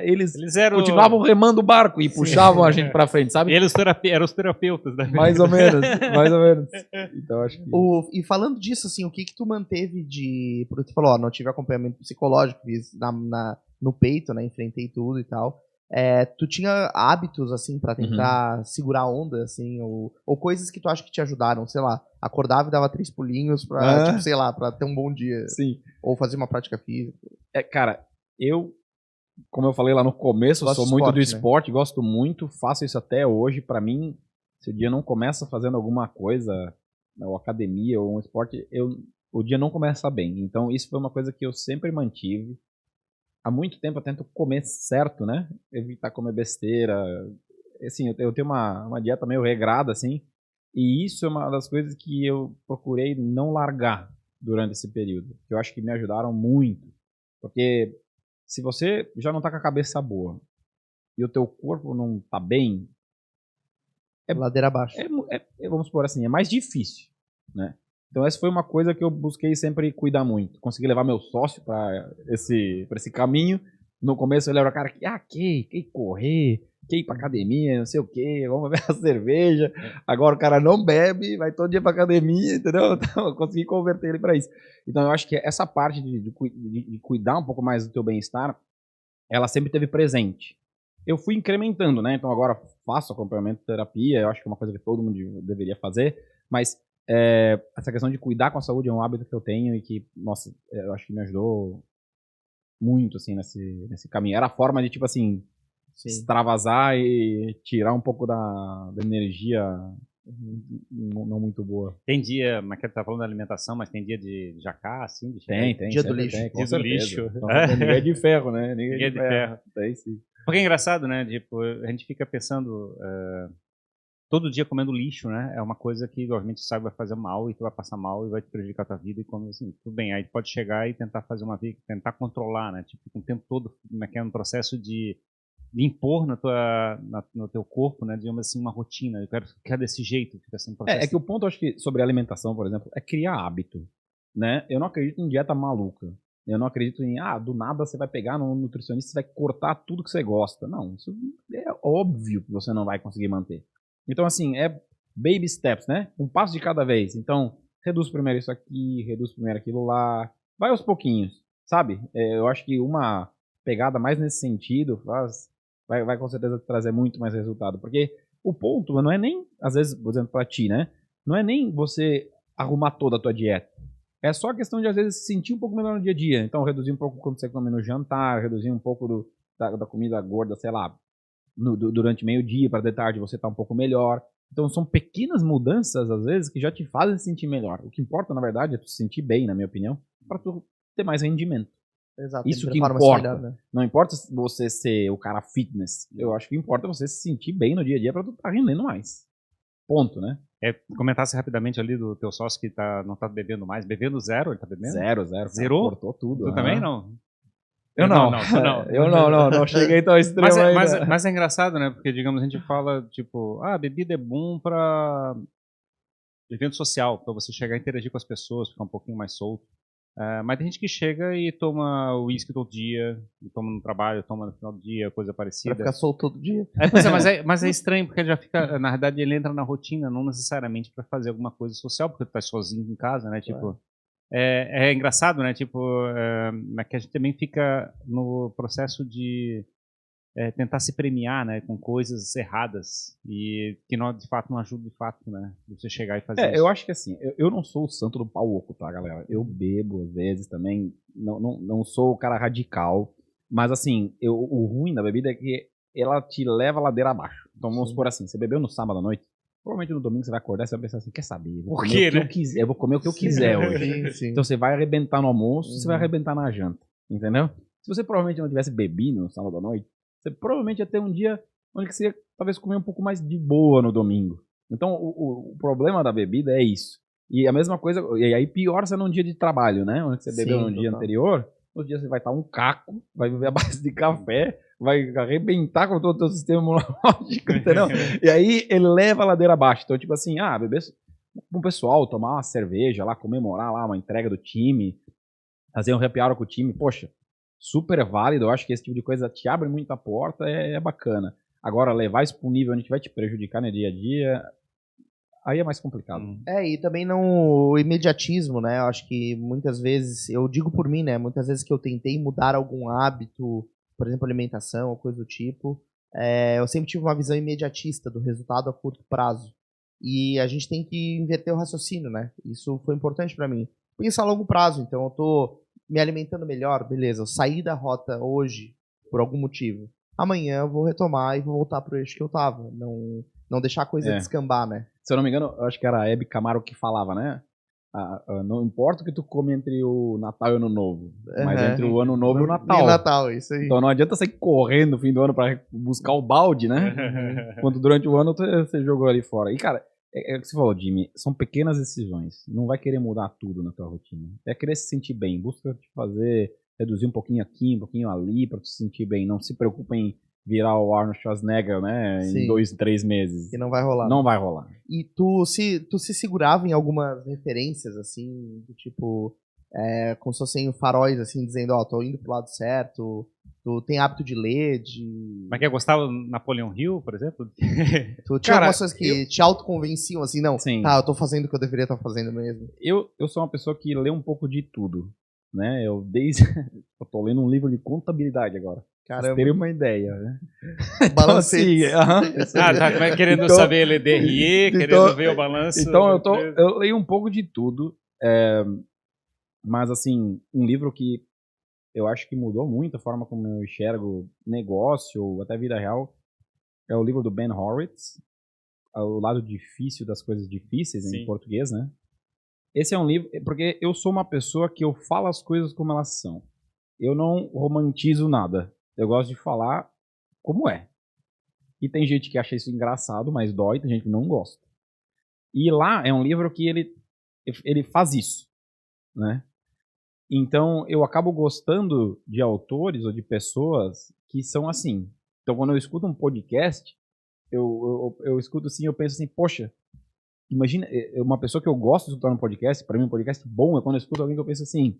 Eles continuavam remando o barco e puxavam a gente pra frente, sabe? Eles eram os terapeutas, né? Mais ou menos, mais ou menos. Então, acho que... E falando disso, assim, o que tu manteve de... Porque tu falou, não tive acompanhamento psicológico, fiz no peito, né? Enfrentei tudo e tal. Tu tinha hábitos, assim, pra tentar segurar a onda, assim, ou coisas que tu acha que te ajudaram, sei lá, acordava e dava 3 pulinhos pra, tipo, sei lá, pra ter um bom dia. Sim. Ou fazer uma prática física. Cara, como eu falei lá no começo, eu sou muito do esporte, né? Gosto muito, faço isso até hoje. Pra mim, se o dia não começa fazendo alguma coisa, ou academia, ou um esporte, o dia não começa bem. Então, isso foi uma coisa que eu sempre mantive. Há muito tempo eu tento comer certo, né? Evitar comer besteira. Assim, eu tenho uma dieta meio regrada, assim. E isso é uma das coisas que eu procurei não largar durante esse período. Que eu acho que me ajudaram muito. Porque se você já não tá com a cabeça boa e o teu corpo não tá bem, Ladeira abaixo. vamos supor assim, é mais difícil, né? Então essa foi uma coisa que eu busquei sempre cuidar muito. Consegui levar meu sócio para esse caminho. No começo ele era o cara que quer correr, quer ir pra academia, não sei o que, vamos beber a cerveja. Agora o cara não bebe, vai todo dia pra academia, entendeu? Então eu consegui converter ele para isso. Então eu acho que essa parte de cuidar um pouco mais do teu bem-estar, ela sempre teve presente. Eu fui incrementando, né? Então agora faço acompanhamento de terapia, eu acho que é uma coisa que todo mundo deveria fazer, mas essa questão de cuidar com a saúde é um hábito que eu tenho e que, nossa, eu acho que me ajudou muito, assim, nesse caminho. Era a forma de, tipo assim, extravasar e tirar um pouco da energia não muito boa. Tem dia, mas que tá falando da alimentação, mas tem dia de jacar, assim? Tem. Dia do lixo. Tem, dia do lixo. Então, ninguém é de ferro, né? Ninguém é de ferro. Tem sim. Porque é engraçado, né? Tipo, a gente fica pensando todo dia comendo lixo, né? É uma coisa que, obviamente, você sabe vai fazer mal e tu vai passar mal e vai te prejudicar a tua vida. E quando assim, tudo bem, aí pode chegar e tentar fazer uma vida, tentar controlar, né? Tipo, o tempo todo, que é um processo de impor no teu corpo, né? Digamos assim, uma rotina. Eu quero desse jeito, fica sendo processo. É que o ponto, acho que, sobre alimentação, por exemplo, é criar hábito, né? Eu não acredito em dieta maluca. Eu não acredito em, do nada você vai pegar no nutricionista e vai cortar tudo que você gosta. Não, isso é óbvio que você não vai conseguir manter. Então, assim, é baby steps, né? Um passo de cada vez. Então, reduz primeiro isso aqui, reduz primeiro aquilo lá. Vai aos pouquinhos, sabe? Eu acho que uma pegada mais nesse sentido vai com certeza trazer muito mais resultado. Porque o ponto não é nem, às vezes, por exemplo, pra ti, né? Não é nem você arrumar toda a tua dieta. É só a questão de, às vezes, se sentir um pouco melhor no dia a dia. Então, reduzir um pouco quando você come no jantar, reduzir um pouco da comida gorda, sei lá, durante meio-dia, para de tarde você tá um pouco melhor. Então, são pequenas mudanças, às vezes, que já te fazem se sentir melhor. O que importa, na verdade, é tu se sentir bem, na minha opinião, para tu ter mais rendimento. Exato. Isso que importa. Melhor, né? Não importa você ser o cara fitness. Eu acho que importa você se sentir bem no dia a dia para tu estar rendendo mais. Ponto, né? Comentasse rapidamente ali do teu sócio que não tá bebendo mais. Bebendo zero, ele tá bebendo? Zero. Zerou? Cortou tudo. Tu também não? Eu não. Eu não cheguei tão extremo ainda. Mas é engraçado, né? Porque, digamos, a gente fala, tipo, bebida é bom pra evento social, pra você chegar e interagir com as pessoas, ficar um pouquinho mais solto. Mas tem gente que chega e toma uísque todo dia, e toma no trabalho, toma no final do dia, coisa parecida. Pra ficar solto todo dia. Mas é estranho, porque ele já fica, na verdade, ele entra na rotina, não necessariamente pra fazer alguma coisa social, porque tu tá sozinho em casa, né? Tipo, é engraçado, né? Tipo, que a gente também fica no processo de tentar se premiar, né? Com coisas erradas e que não, de fato não ajuda de fato, né? Você chegar e fazer isso. Eu acho que assim, eu não sou o santo do pau oco, tá, galera? Eu bebo às vezes também, não sou o cara radical, mas assim, o ruim da bebida é que ela te leva a ladeira abaixo. Então vamos supor assim, você bebeu no sábado à noite, provavelmente no domingo você vai acordar e você vai pensar assim, quer saber? Por quê, né? Eu vou comer o que eu quiser hoje. Sim. Então você vai arrebentar no almoço, você vai arrebentar na janta, entendeu? Se você provavelmente não tivesse bebido no sábado à noite, você provavelmente ia ter um dia onde você ia talvez comer um pouco mais de boa no domingo. Então o problema da bebida é isso. E a mesma coisa, e aí pior se é num dia de trabalho, né? Onde você bebeu no dia anterior, no dia você vai estar um caco, vai beber a base de café, vai arrebentar com todo o teu sistema imunológico, entendeu? E aí ele leva a ladeira abaixo. Então, tipo assim, beber com o pessoal, tomar uma cerveja lá, comemorar lá uma entrega do time, fazer um happy hour com o time, poxa, super válido. Eu acho que esse tipo de coisa te abre muita porta, é bacana. Agora, levar isso para um nível onde vai te prejudicar no dia a dia, aí é mais complicado. E também o imediatismo, né? Eu acho que muitas vezes, eu digo por mim, né? Muitas vezes que eu tentei mudar algum hábito, por exemplo, alimentação ou coisa do tipo, eu sempre tive uma visão imediatista do resultado a curto prazo. E a gente tem que inverter o raciocínio, né? Isso foi importante para mim. Pensar a longo prazo. Então, eu tô me alimentando melhor, beleza. Eu saí da rota hoje por algum motivo. Amanhã eu vou retomar e vou voltar pro eixo que eu tava. Não deixar a coisa descambar, né? Se eu não me engano, eu acho que era a Hebe Camargo que falava, né? Não importa o que tu come entre o Natal e o Ano Novo, mas entre o Ano Novo e o Natal. E o Natal, isso aí. Então não adianta sair correndo no fim do ano pra buscar o balde, né? Quando durante o ano você jogou ali fora. E, cara, É o que você falou, Jimmy, são pequenas decisões. Não vai querer mudar tudo na tua rotina. É querer se sentir bem. Busca te fazer, reduzir um pouquinho aqui, um pouquinho ali, pra te sentir bem. Não se preocupa em virar o Arnold Schwarzenegger, né? Sim. Em 2, 3 meses. E não vai rolar. Não vai rolar. E tu se segurava em algumas referências, assim, do tipo, como se fossem faróis, assim, dizendo, ó, tô indo pro lado certo, tu tem hábito de ler, de... Mas que eu gostava do Napoleon Hill, por exemplo? Tu tinha Cara, algumas coisas que te autoconvenciam, assim, não, Sim. tá, eu tô fazendo o que eu deveria estar fazendo mesmo. Eu sou uma pessoa que lê um pouco de tudo, né? Eu tô lendo um livro de contabilidade agora. Pra vocês Caramba, terem uma ideia, né? balancete. Tá querendo Então- saber ler DRE, então- querendo ver o balanço. Então eu leio um pouco de tudo, mas assim, um livro que eu acho que mudou muito a forma como eu enxergo negócio ou até vida real é o livro do Ben Horowitz, O Lado Difícil das Coisas Difíceis, Sim. em português, né? Esse é um livro, porque eu sou uma pessoa que eu falo as coisas como elas são. Eu não romantizo nada. Eu gosto de falar como é. E tem gente que acha isso engraçado, mas dói, tem gente que não gosta. E lá é um livro que ele faz isso, né? Então eu acabo gostando de autores ou de pessoas que são assim. Então quando eu escuto um podcast, eu escuto assim, eu penso assim, poxa, imagina, uma pessoa que eu gosto de escutar no podcast, pra mim um podcast bom é quando eu escuto alguém que eu penso assim,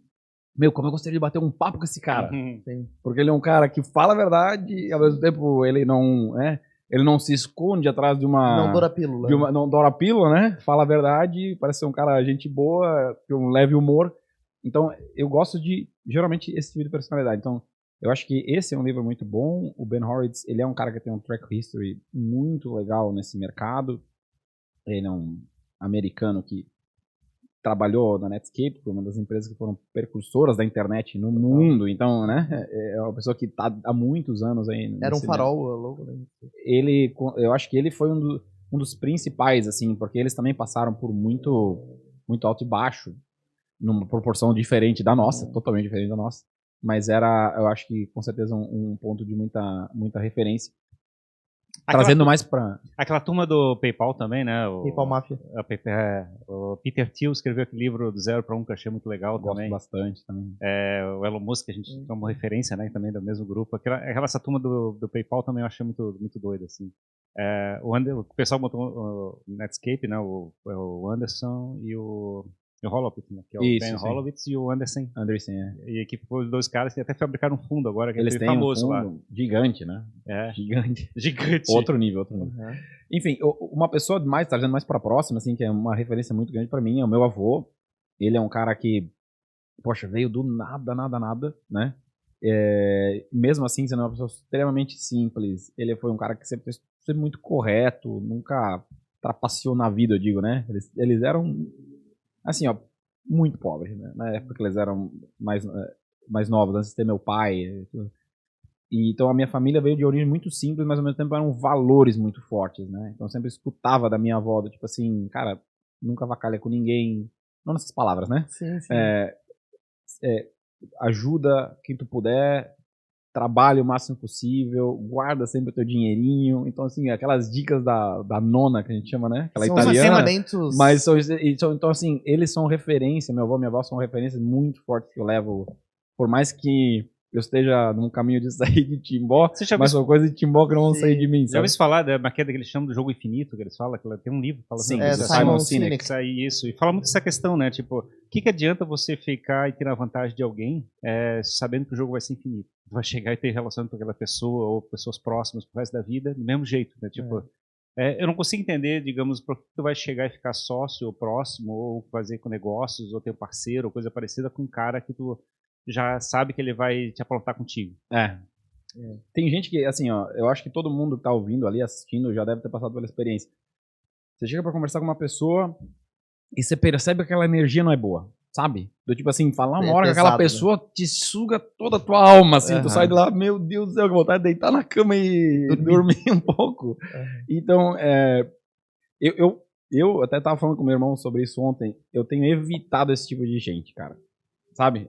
meu, como eu gostaria de bater um papo com esse cara. Uhum. Porque ele é um cara que fala a verdade e ao mesmo tempo ele não se esconde atrás de uma... Não doura pílula. Não doura pílula, né? Fala a verdade, parece ser um cara gente boa, com um leve humor. Então, eu gosto de, geralmente, esse tipo de personalidade. Então, eu acho que esse é um livro muito bom. O Ben Horowitz, ele é um cara que tem um track history muito legal nesse mercado. Ele é um americano que trabalhou na Netscape, que é uma das empresas que foram percursoras da internet no mundo. Então, né? É uma pessoa que está há muitos anos aí. Era um farol logo, né? Eu acho que ele foi um dos principais, assim, porque eles também passaram por muito alto e baixo, numa proporção diferente da nossa, totalmente diferente da nossa. Mas era, eu acho que com certeza um ponto de muita referência. Trazendo mais pra... Aquela turma do PayPal também, né? PayPal Mafia. O Peter Thiel escreveu aquele livro do 0 para 1 que eu achei muito legal também. Gosto bastante também. O Elon Musk, a gente tem uma referência, né? Também do mesmo grupo. Essa turma do PayPal também eu achei muito doida, assim. O pessoal botou o Netscape, né? O Anderson e o Horowitz, né? Que é o Ben Horowitz e o Anderson. E que foi os dois caras que até fabricaram um fundo agora, que eles é famoso um fundo lá. Gigante, né? Gigante. Outro nível. Uhum. Enfim, uma pessoa trazendo mais pra próxima, assim, que é uma referência muito grande pra mim, é o meu avô. Ele é um cara que, poxa, veio do nada, né? Mesmo assim, sendo uma pessoa extremamente simples, ele foi um cara que sempre foi muito correto, nunca trapaceou na vida, eu digo, né? Eles eram, assim, ó, muito pobres, né? Na época que eles eram mais novos, antes de ter meu pai. E então a minha família veio de origem muito simples, mas ao mesmo tempo eram valores muito fortes, né? Então eu sempre escutava da minha avó, tipo assim, cara, nunca avacalha com ninguém. Não nessas palavras, né? Sim. Ajuda quem tu puder, trabalha o máximo possível, guarda sempre o teu dinheirinho. Então, assim, aquelas dicas da nona que a gente chama, né? Aquela São italiana. Os mas então, assim, eles são referência, meu avô e minha avó são referências muito fortes que eu levo, por mais que eu esteja num caminho de sair de Timbó, mas são coisas de Timbó que não vão sair de mim, sabe? Já ouviu falar da maqueta que eles chamam do jogo infinito, que eles falam, que tem um livro que fala assim, Simon Sinek. Isso, e fala muito dessa questão, né? Tipo, o que adianta você ficar e ter a vantagem de alguém sabendo que o jogo vai ser infinito? Tu vai chegar e ter relação com aquela pessoa ou pessoas próximas pro resto da vida do mesmo jeito, né? Tipo, eu não consigo entender, digamos, por que tu vai chegar e ficar sócio ou próximo, ou fazer com negócios, ou ter um parceiro, ou coisa parecida com um cara que tu já sabe que ele vai te aprontar contigo. Tem gente que, assim, ó, eu acho que todo mundo que tá ouvindo ali, assistindo, já deve ter passado pela experiência. Você chega pra conversar com uma pessoa e você percebe que aquela energia não é boa, sabe? Do tipo assim, falar uma hora que aquela pessoa te suga toda a tua alma, assim, tu sai de lá, meu Deus do céu, que vontade de deitar na cama e dormir um pouco. Então, eu até tava falando com meu irmão sobre isso ontem, eu tenho evitado esse tipo de gente, cara. Sabe?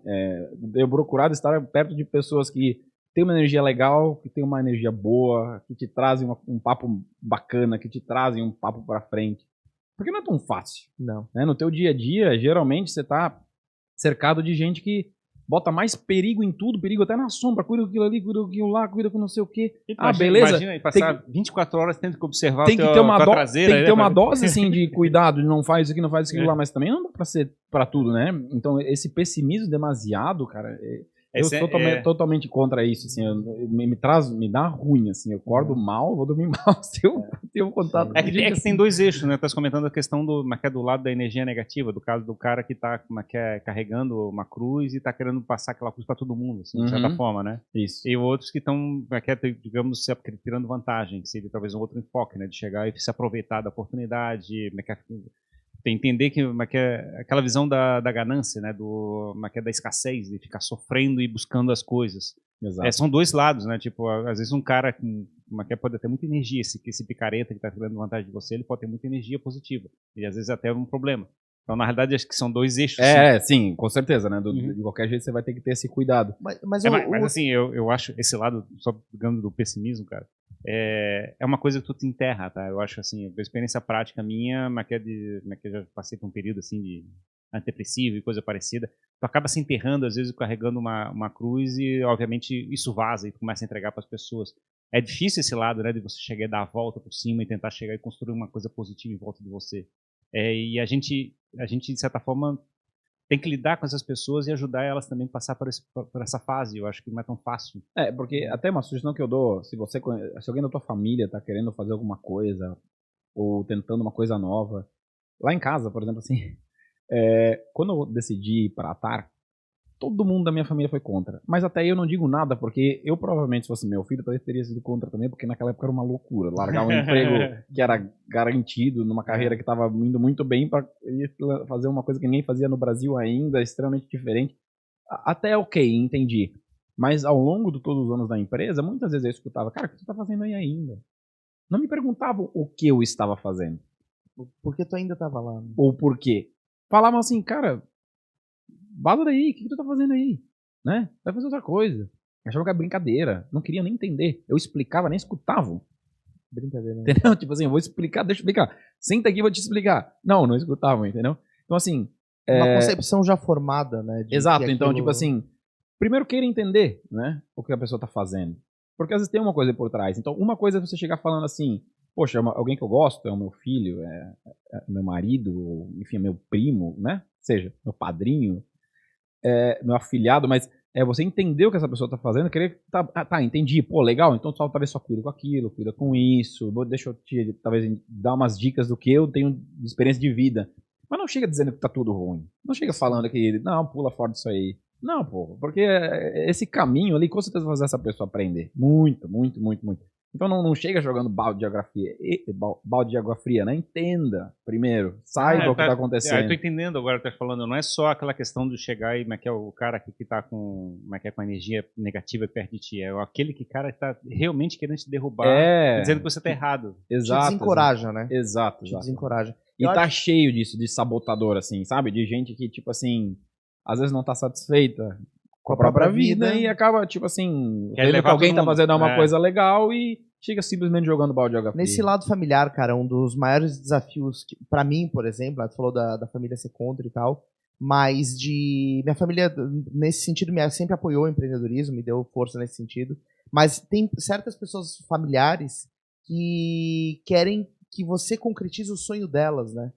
Eu procurado estar perto de pessoas que têm uma energia legal, que têm uma energia boa, que te trazem um papo bacana, que te trazem um papo pra frente. Porque não é tão fácil. Não. Né? No teu dia a dia, geralmente você tá cercado de gente que bota mais perigo em tudo, perigo até na sombra, cuida daquilo ali, cuida daquilo lá, cuida com não sei o quê. Beleza. Imagina passar 24 horas tendo que observar tem que ter uma traseira. Tem que ter uma dose, assim, de cuidado, de não faz isso aqui, não faz isso aqui lá, mas também não dá pra ser pra tudo, né? Então, esse pessimismo demasiado, cara, eu sou totalmente contra isso, assim, me dá ruim, assim, eu acordo mal, vou dormir mal se eu tenho contato com gente que tem dois eixos, né? Estás comentando a questão do lado da energia negativa, do caso do cara que está carregando uma cruz e está querendo passar aquela cruz para todo mundo, assim, de certa forma, né? Isso. E outros que estão, digamos, tirando vantagem, que seria talvez um outro enfoque, né? De chegar e se aproveitar da oportunidade, entender que aquela visão da ganância, né, da escassez, de ficar sofrendo e buscando as coisas. São dois lados, né? Tipo, às vezes um cara pode ter muita energia, esse picareta que está tirando vantagem de você, ele pode ter muita energia positiva e às vezes até um problema. Então, na realidade, acho que são dois eixos. Sim, com certeza, né? De qualquer jeito você vai ter que ter esse cuidado. Mas assim, eu acho esse lado, só digamos, do pessimismo, cara, é uma coisa que tu te enterra, tá? Eu acho assim, a experiência prática minha, que eu já passei por um período assim de antidepressivo e coisa parecida, tu acaba se enterrando, às vezes carregando uma cruz e, obviamente, isso vaza e tu começa a entregar para as pessoas. É difícil esse lado, né, de você chegar e dar a volta por cima e tentar chegar e construir uma coisa positiva em volta de você. E a gente, de certa forma, tem que lidar com essas pessoas e ajudar elas também a passar por essa fase. Eu acho que não é tão fácil. Porque até uma sugestão que eu dou, se alguém da tua família está querendo fazer alguma coisa ou tentando uma coisa nova, lá em casa, por exemplo, assim, quando eu decidi ir para Atar, todo mundo da minha família foi contra. Mas até eu não digo nada, porque eu provavelmente, se fosse meu filho, talvez teria sido contra também, porque naquela época era uma loucura. Largar um emprego que era garantido, numa carreira que estava indo muito bem, para fazer uma coisa que ninguém fazia no Brasil ainda, extremamente diferente. Até ok, entendi. Mas ao longo de todos os anos da empresa, muitas vezes eu escutava, cara, o que você está fazendo aí ainda? Não me perguntavam o que eu estava fazendo. Por que tu ainda estava lá? Né? Ou por quê? Falavam assim, cara, vaza daí, o que tu tá fazendo aí? Né? Vai fazer outra coisa. Achava que era brincadeira. Não queria nem entender. Eu explicava, nem escutavam. Brincadeira. Né? Entendeu? Tipo assim, eu vou explicar, deixa eu explicar. Senta aqui, vou te explicar. Não escutavam, entendeu? Então assim... Uma concepção já formada, né? Exato, então tipo assim, primeiro queira entender, né? O que a pessoa tá fazendo. Porque às vezes tem uma coisa por trás. Então uma coisa é você chegar falando assim, poxa, alguém que eu gosto, é o meu filho, é meu marido, enfim, é meu primo, né? Seja, meu padrinho, meu afilhado, mas você entender o que essa pessoa tá fazendo, querer, entendi, pô, legal, então talvez só cuida com aquilo, cuida com isso, deixa eu te, talvez, dar umas dicas do que eu tenho de experiência de vida. Mas não chega dizendo que tá tudo ruim. Não chega falando que, não, pula fora disso aí. Não, pô, porque esse caminho ali, com certeza vai fazer essa pessoa aprender. Muito, muito, muito, muito. Então não chega jogando balde de água fria, né? Entenda primeiro, saiba o que está acontecendo. Eu tô entendendo agora o que tá falando, não é só aquela questão de chegar e é o cara que tá com a energia negativa perto de ti, é aquele cara que tá realmente querendo te derrubar, dizendo que você tá errado. Exato. Te desencoraja, né? Exato. Te desencoraja. E tá cheio disso, de sabotador, assim, sabe? De gente que, tipo assim, às vezes não tá satisfeita com a própria vida e acaba, tipo assim, vendo que alguém tá fazendo uma coisa legal e chega simplesmente jogando balde de água fria. Nesse lado familiar, cara, um dos maiores desafios, pra mim, por exemplo, tu falou da família ser contra e tal, mas minha família, nesse sentido, sempre apoiou o empreendedorismo, me deu força nesse sentido, mas tem certas pessoas familiares que querem que você concretize o sonho delas, né?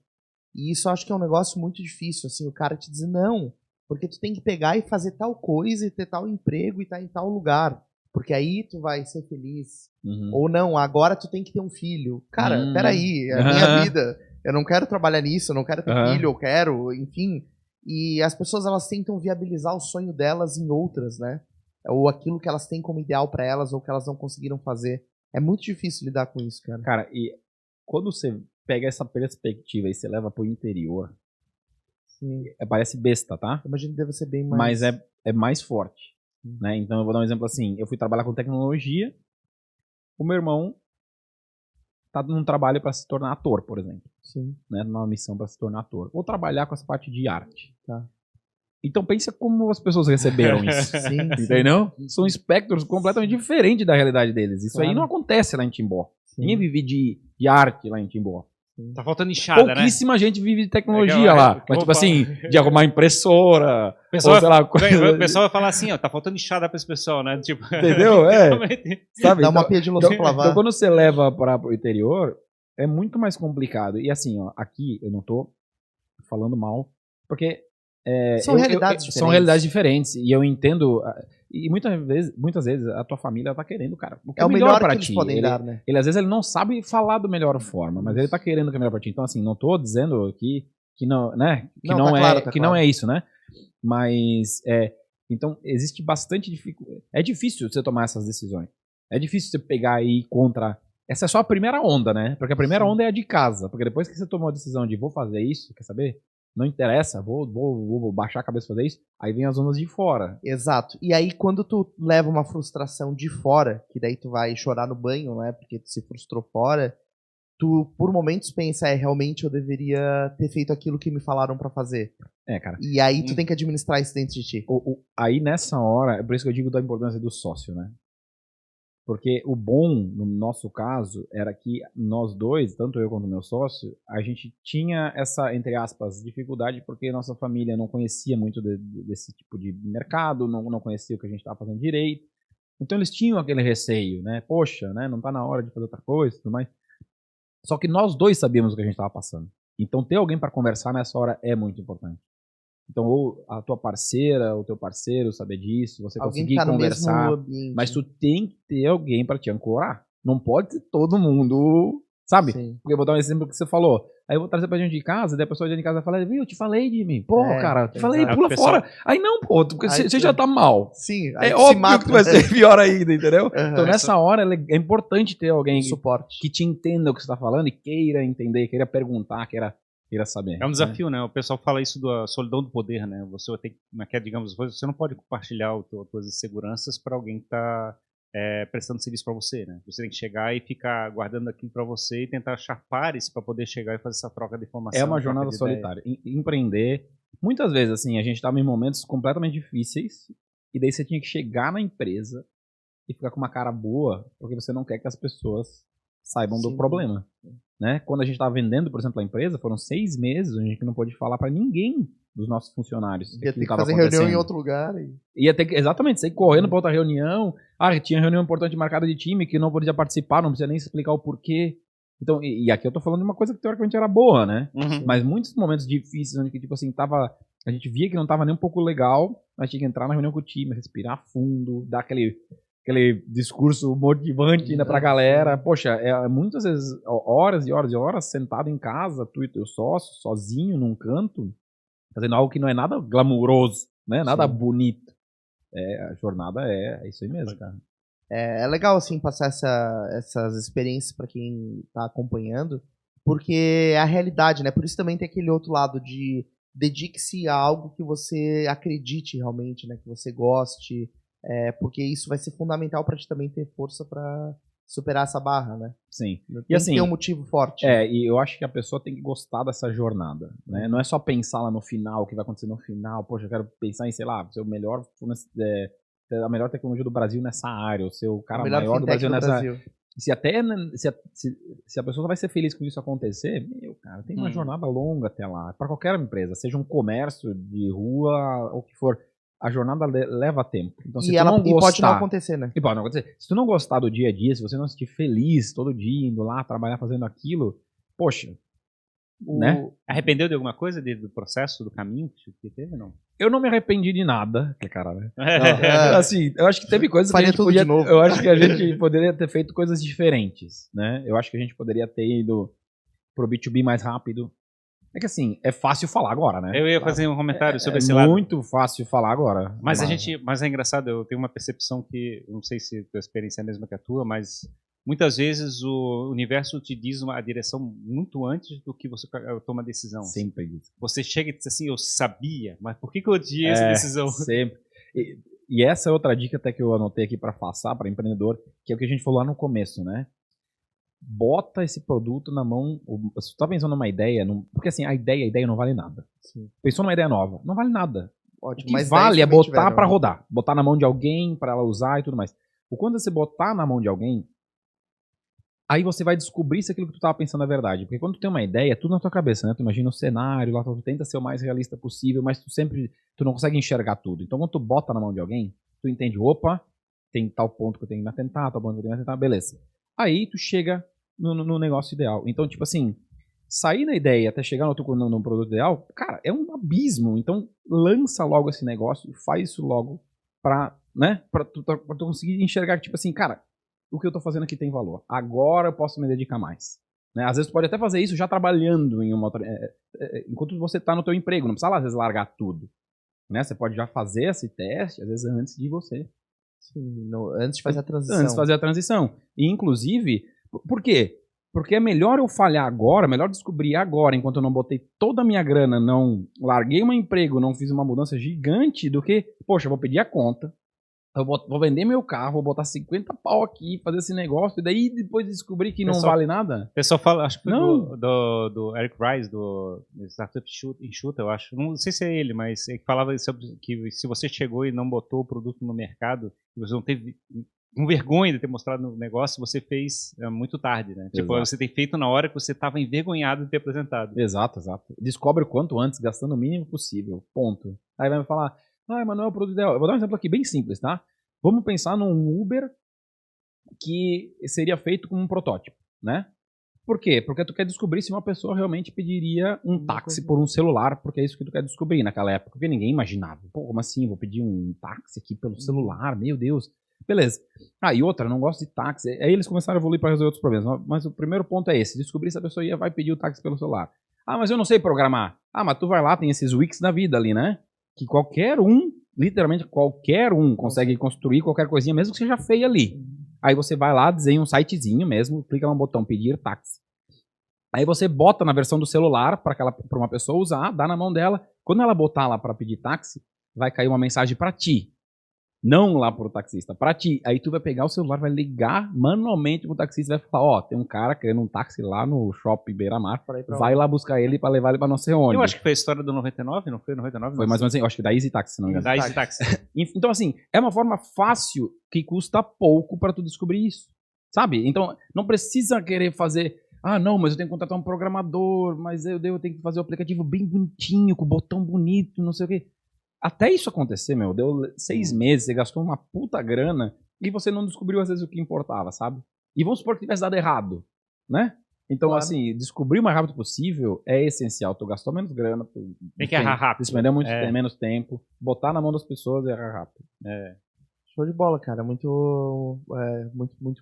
E isso eu acho que é um negócio muito difícil, assim, o cara te dizer não, porque tu tem que pegar e fazer tal coisa e ter tal emprego e estar em tal lugar. Porque aí tu vai ser feliz. Ou não, agora tu tem que ter um filho. Cara, peraí, é a minha vida. Eu não quero trabalhar nisso, eu não quero ter filho, eu quero, enfim. E as pessoas, elas tentam viabilizar o sonho delas em outras, né? Ou aquilo que elas têm como ideal pra elas, ou que elas não conseguiram fazer. É muito difícil lidar com isso, cara. Cara, e quando você pega essa perspectiva e você leva pro interior, parece besta, tá? Eu imagino que deve ser bem mais... Mas é mais forte, né? Então eu vou dar um exemplo assim, eu fui trabalhar com tecnologia, o meu irmão tá num trabalho para se tornar ator, por exemplo. Sim. Né? Numa missão para se tornar ator. Ou trabalhar com essa parte de arte. Tá. Então pensa como as pessoas receberam isso. Sim, entendeu? São espectros completamente diferentes da realidade deles. Isso aí não acontece lá em Timbó. Sim. Ninguém vive de arte lá em Timbó. Tá faltando enxada, Pouquíssima gente vive de tecnologia Legal, lá. Mas, tipo assim, de arrumar impressora, O pessoal, ou sei lá, coisa... o pessoal vai falar assim, ó, tá faltando enxada pra esse pessoal, né? Tipo, Entendeu? É. Sabe? Dá Então, uma pia de loção pra lavar. então, quando você leva para o interior, é muito mais complicado. E assim, ó, aqui eu não tô falando mal, porque São realidades diferentes. São realidades diferentes. E eu entendo. E muitas vezes a tua família tá querendo, cara. O que É o melhor pra que eles ti. podem dar, né? Ele às vezes ele não sabe falar da melhor forma, mas ele tá querendo o que é melhor pra ti. Então, assim, não tô dizendo que não, né? Que Não, não, tá é, claro, tá que claro. não é isso, né? Mas então existe bastante dificuldade. É difícil você tomar essas decisões. É difícil você pegar aí contra. Essa é só a primeira onda, né? Porque a primeira onda é a de casa. Porque depois que você tomou a decisão de vou fazer isso, quer saber? Não interessa, vou baixar a cabeça e fazer isso. Aí vem as ondas de fora. Exato. E aí, quando tu leva uma frustração de fora, que daí tu vai chorar no banho, né? Porque tu se frustrou fora, tu, por momentos, pensa, realmente eu deveria ter feito aquilo que me falaram pra fazer. Cara. E aí tu tem que administrar isso dentro de ti. Aí, nessa hora, é por isso que eu digo da importância do sócio, né? Porque o bom, no nosso caso, era que nós dois, tanto eu quanto o meu sócio, a gente tinha essa, entre aspas, dificuldade porque nossa família não conhecia muito desse tipo de mercado, não conhecia o que a gente estava fazendo direito. Então eles tinham aquele receio, né? Poxa, né? Não tá na hora de fazer outra coisa e tudo mais. Só que nós dois sabíamos o que a gente estava passando. Então ter alguém para conversar nessa hora é muito importante. Então, ou a tua parceira, ou teu parceiro saber disso, você Alguém conseguir tá no conversar. mesmo ambiente. Mas tu tem que ter alguém pra te ancorar. Não pode ser todo mundo, sabe? Sim. Porque eu vou dar um exemplo que você falou. Aí eu vou trazer pra gente de casa, daí a pessoa de casa vai falar, viu, eu te falei de mim. Pô, cara, te falei, pula fora. Aí não, pô, porque você já tá mal. Sim, aí É tu se óbvio mata, que tu vai ser pior ainda, entendeu? Uhum. Então nessa hora é importante ter alguém suporte que te entenda o que você tá falando e queira entender, queira perguntar, queira saber. É um desafio, né? O pessoal fala isso da solidão do poder, né? Você tem que, digamos, você não pode compartilhar as tuas inseguranças para alguém que está prestando serviço para você, né? Você tem que chegar e ficar guardando aquilo para você e tentar achar pares para poder chegar e fazer essa troca de informação. É uma jornada solitária. Empreender, muitas vezes, assim, a gente estava em momentos completamente difíceis e daí você tinha que chegar na empresa e ficar com uma cara boa porque você não quer que as pessoas saibam do problema. Né? Quando a gente estava vendendo, por exemplo, a empresa, foram 6 meses, a gente não pôde falar para ninguém dos nossos funcionários. Ia ter que fazer reunião em outro lugar. Ia ter que, exatamente, sair correndo para outra reunião. Tinha reunião importante marcada de time que não podia participar, não precisa nem explicar o porquê. Então, e aqui eu tô falando de uma coisa que teoricamente era boa, né? Uhum. Mas muitos momentos difíceis, onde tipo assim, a gente via que não tava nem um pouco legal, a gente tinha que entrar na reunião com o time, respirar fundo, dar aquele discurso motivante ainda pra galera. Poxa, muitas vezes, horas e horas e horas, sentado em casa, tu e teu sócio, sozinho, num canto, fazendo algo que não é nada glamuroso, né? Nada bonito. A jornada é isso aí mesmo, cara. É legal, assim, passar essas experiências pra quem tá acompanhando, porque é a realidade, né? Por isso também tem aquele outro lado de dedique-se a algo que você acredite realmente, né? Que você goste, porque isso vai ser fundamental pra te também ter força pra superar essa barra, né? Sim. Tem que ter um motivo forte. E eu acho que a pessoa tem que gostar dessa jornada, né? Não é só pensar lá no final, o que vai acontecer no final. Poxa, eu quero pensar em, sei lá, ser o melhor, a melhor tecnologia do Brasil nessa área, ou ser o cara maior do Brasil nessa área. Se a pessoa vai ser feliz com isso acontecer, cara, tem uma jornada longa até lá. Para qualquer empresa, seja um comércio de rua, ou o que for, a jornada leva tempo. Então, se pode não acontecer, né? E pode não acontecer. Se tu não gostar do dia a dia, se você não se sentir feliz todo dia, indo lá, trabalhar fazendo aquilo, poxa, né? Arrependeu de alguma coisa do processo, do caminho que teve, não? Eu não me arrependi de nada, cara, né? Assim, eu acho que teve coisas que a gente podia... de novo. Eu acho que a gente poderia ter feito coisas diferentes, né? Eu acho que a gente poderia ter ido pro B2B mais rápido. É que assim, é fácil falar agora, né? Eu ia fazer um comentário sobre esse lado. É muito fácil falar agora. Mas é engraçado, eu tenho uma percepção que, não sei se a tua experiência é a mesma que a tua, mas muitas vezes o universo te diz a direção muito antes do que você toma a decisão. Sempre diz. Você chega e diz assim, eu sabia, mas por que eu odiei essa decisão? Sempre. E essa é outra dica até que eu anotei aqui para passar para empreendedor, que é o que a gente falou lá no começo, né? Bota esse produto na mão. Se tu tá pensando numa ideia, porque assim, a ideia não vale nada. Sim. Pensou numa ideia nova, não vale nada. Ótimo, o que vale é botar para rodar, botar na mão de alguém para ela usar e tudo mais. Quando você botar na mão de alguém, Aí você vai descobrir se aquilo que tu tava pensando é verdade. Porque quando tu tem uma ideia, é tudo na tua cabeça, né? Tu imagina o cenário, lá tu tenta ser o mais realista possível, mas tu não consegue enxergar tudo. Então quando tu bota na mão de alguém, tu entende, opa, tem tal ponto que eu tenho que me atentar, tal ponto que eu tenho que me atentar, beleza. Aí tu chega no negócio ideal. Então, tipo assim, sair na ideia até chegar no produto ideal, cara, é um abismo. Então lança logo esse negócio, faz isso logo pra tu conseguir enxergar que, tipo assim, cara, o que eu tô fazendo aqui tem valor. Agora eu posso me dedicar mais. Né? Às vezes tu pode até fazer isso já trabalhando em uma outra... enquanto você tá no teu emprego, não precisa às vezes largar tudo. Né? Você pode já fazer esse teste, às vezes antes de você. Sim, antes de fazer a transição. Antes de fazer a transição. E inclusive, por quê? Porque é melhor eu falhar agora, melhor descobrir agora, enquanto eu não botei toda a minha grana, não larguei um emprego, não fiz uma mudança gigante, do que, poxa, eu vou pedir a conta, eu vou vender meu carro, vou botar 50 pau aqui, fazer esse negócio, e daí depois descobrir que não vale nada. O pessoal fala, acho que foi do Eric Rice, do Startup Enxuta, eu acho. Não sei se é ele, mas ele falava sobre que se você chegou e não botou o produto no mercado, você não teve com vergonha de ter mostrado no negócio, você fez muito tarde, né? Tipo, você tem feito na hora que você estava envergonhado de ter apresentado. Exato. Descobre o quanto antes, gastando o mínimo possível. Ponto. Aí vai me falar, mas não é o produto ideal. Eu vou dar um exemplo aqui bem simples, tá? Vamos pensar num Uber que seria feito como um protótipo, né? Por quê? Porque tu quer descobrir se uma pessoa realmente pediria um táxi por um celular, porque é isso que tu quer descobrir naquela época, porque ninguém imaginava. Pô, como assim? Vou pedir um táxi aqui pelo celular? Meu Deus. Beleza. E outra, não gosto de táxi. Aí eles começaram a evoluir para resolver outros problemas. Mas o primeiro ponto é esse, descobrir se a pessoa vai pedir o táxi pelo celular. Mas eu não sei programar. Mas tu vai lá, tem esses Wix da vida ali, né? Que qualquer um, literalmente qualquer um, consegue construir qualquer coisinha, mesmo que seja feia ali. Aí você vai lá, desenha um sitezinho mesmo, clica no botão pedir táxi. Aí você bota na versão do celular para uma pessoa usar, dá na mão dela. Quando ela botar lá para pedir táxi, vai cair uma mensagem para ti. Não lá pro taxista, para ti. Aí tu vai pegar o celular, vai ligar manualmente pro taxista e vai falar, tem um cara querendo um táxi lá no shopping Beira-Mar, vai lá buscar ele para levar ele para não sei onde. Eu acho que foi a história do 99, não foi 99? Foi mais ou menos assim, eu acho que da Easy Taxi, se não me engano. Da Easy Taxi. Então assim, é uma forma fácil que custa pouco para tu descobrir isso, sabe? Então não precisa querer fazer, não, mas eu tenho que contratar um programador, mas eu tenho que fazer o aplicativo bem bonitinho, com o botão bonito, não sei o quê. Até isso acontecer, deu 6 meses, você gastou uma puta grana e você não descobriu às vezes o que importava, sabe? E vamos supor que tivesse dado errado, né? Então, assim, descobrir o mais rápido possível é essencial. Tu gastou menos grana, tem que errar rápido. Despender menos tempo, botar na mão das pessoas e errar rápido. Show de bola, cara. Muito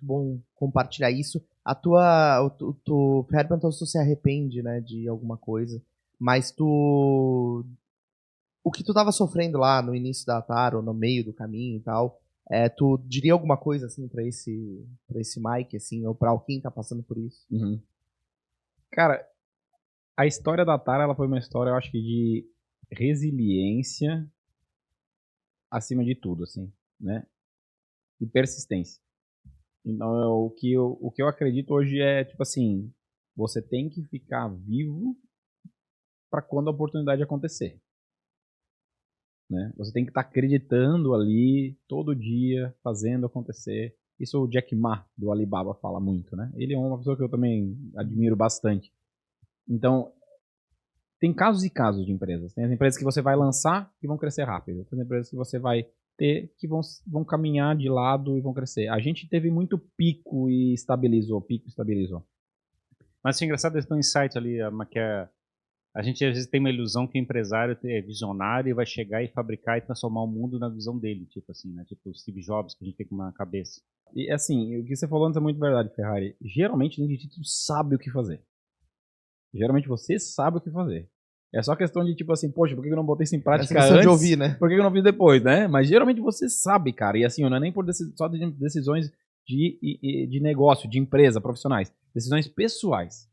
bom compartilhar isso. Tu perguntou se tu se arrepende, né, de alguma coisa, mas o que tu tava sofrendo lá no início da Ataro, no meio do caminho e tal, tu diria alguma coisa, assim, pra esse Mike, assim, ou pra alguém que tá passando por isso? Uhum. Cara, a história da Ataro, ela foi uma história, eu acho que de resiliência acima de tudo, assim, né? E persistência. Então, o que eu acredito hoje é, tipo assim, você tem que ficar vivo pra quando a oportunidade acontecer. Né? Você tem que estar acreditando ali todo dia, fazendo acontecer. Isso o Jack Ma, do Alibaba, fala muito, né? Ele é uma pessoa que eu também admiro bastante. Então, tem casos e casos de empresas. Tem as empresas que você vai lançar que vão crescer rápido. Tem as empresas que você vai ter que vão caminhar de lado e vão crescer. A gente teve muito pico e estabilizou. Mas é engraçado esse insight ali, que a gente às vezes tem uma ilusão que o empresário é visionário e vai chegar e fabricar e transformar o mundo na visão dele, tipo assim, né? Tipo o Steve Jobs que a gente tem na cabeça. E assim, o que você falou antes é muito verdade, Ferrari. Geralmente ninguém sabe o que fazer. Geralmente você sabe o que fazer. É só questão de tipo assim, poxa, por que eu não botei isso em prática antes? De ouvir, né? Por que eu não fiz depois, né? Mas geralmente você sabe, cara. E assim, não é nem por só de decisões de negócio, de empresa, profissionais. Decisões pessoais.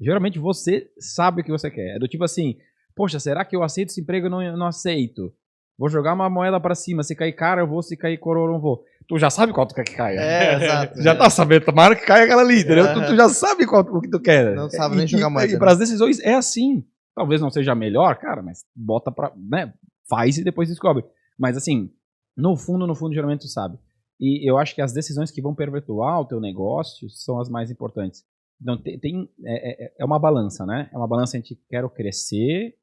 Geralmente você sabe o que você quer. É do tipo assim, poxa, será que eu aceito esse emprego ou não aceito? Vou jogar uma moeda pra cima, se cair cara eu vou, se cair coroa eu não vou. Tu já sabe qual tu quer que caia. Exato. Já tá sabendo, tomara que caia aquela ali, entendeu? Tu já sabe o que tu quer. Não sabe nem jogar moeda. E pras decisões é assim. Talvez não seja melhor, cara, mas bota pra, né, faz e depois descobre. Mas assim, no fundo, geralmente tu sabe. E eu acho que as decisões que vão perpetuar o teu negócio são as mais importantes. Então, é uma balança, né? É uma balança entre quero crescer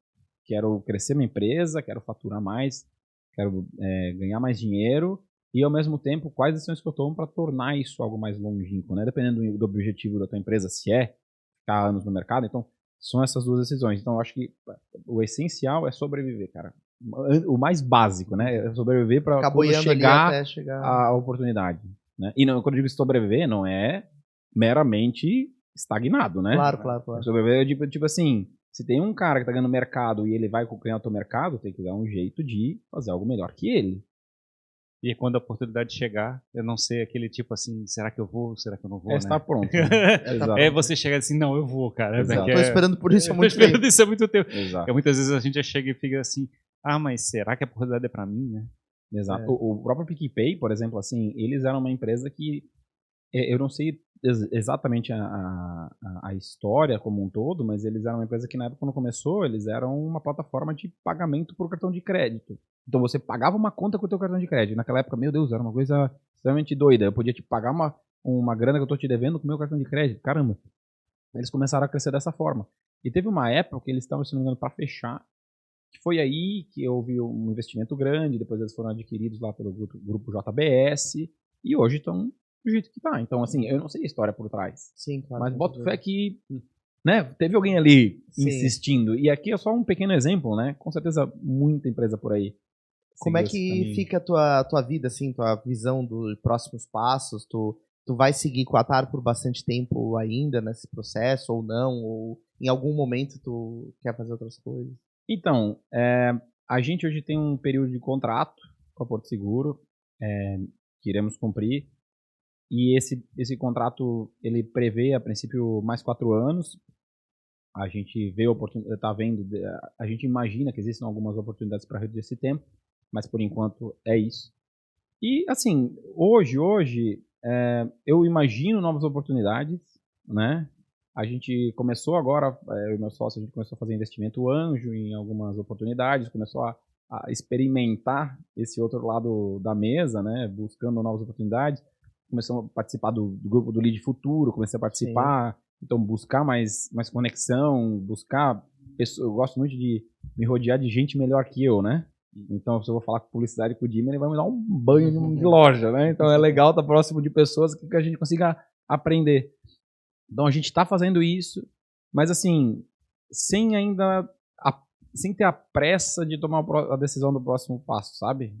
minha empresa, quero faturar mais, quero ganhar mais dinheiro, e ao mesmo tempo, quais decisões que eu tomo para tornar isso algo mais longínquo, né? Dependendo do objetivo da tua empresa, se é ficar anos no mercado, então são essas duas decisões. Então, eu acho que o essencial é sobreviver, cara. O mais básico, né? É sobreviver para chegar a oportunidade, né? E não, quando eu digo sobreviver, não é meramente estagnado, né? Claro. Sobreviver é tipo assim, se tem um cara que tá ganhando mercado e ele vai ganhar o teu mercado, tem que dar um jeito de fazer algo melhor que ele. E quando a oportunidade chegar, eu não sei aquele tipo assim, será que eu vou, será que eu não vou, né? Está pronto. Né? É você chegar assim, não, eu vou, cara. Tô esperando por isso há muito tempo. Tô esperando isso há muito tempo. Exato. Muitas vezes a gente já chega e fica assim, mas será que a oportunidade é pra mim, né? Exato. O próprio PicPay, por exemplo, assim, eles eram uma empresa que eu não sei exatamente a história como um todo, mas eles eram uma empresa que na época quando começou, eles eram uma plataforma de pagamento por cartão de crédito. Então você pagava uma conta com o teu cartão de crédito. Naquela época, meu Deus, era uma coisa extremamente doida. Eu podia te pagar uma grana que eu tô te devendo com o meu cartão de crédito. Caramba. Eles começaram a crescer dessa forma. E teve uma época que eles estavam, se não me engano, para fechar, que foi aí que houve um investimento grande, depois eles foram adquiridos lá pelo grupo JBS, e hoje estão do jeito que tá. Então, assim, eu não sei a história por trás. Sim, claro. Mas boto fé que, né, teve alguém ali insistindo. E aqui é só um pequeno exemplo, né? Com certeza muita empresa por aí. Como é que fica a tua vida, assim, tua visão dos próximos passos? Tu vai seguir com a Atar por bastante tempo ainda nesse processo ou não? Ou em algum momento tu quer fazer outras coisas? Então, a gente hoje tem um período de contrato com a Porto Seguro, que iremos cumprir. E esse contrato, ele prevê, a princípio, mais 4 anos. A gente vê a gente imagina que existem algumas oportunidades para reduzir esse tempo, mas por enquanto é isso. E, assim, hoje eu imagino novas oportunidades, né? A gente começou agora, eu e meu sócio, a gente começou a fazer investimento anjo em algumas oportunidades, começou a experimentar esse outro lado da mesa, né? Buscando novas oportunidades. Começamos a participar do grupo do Lead Futuro, comecei a participar, então buscar mais conexão, buscar pessoas. Eu gosto muito de me rodear de gente melhor que eu, né? Então, se eu vou falar com publicidade com o Dima, ele vai me dar um banho de loja, né? Então, é legal estar próximo de pessoas que a gente consiga aprender. Então, a gente está fazendo isso, mas assim, sem ter a pressa de tomar a decisão do próximo passo, sabe?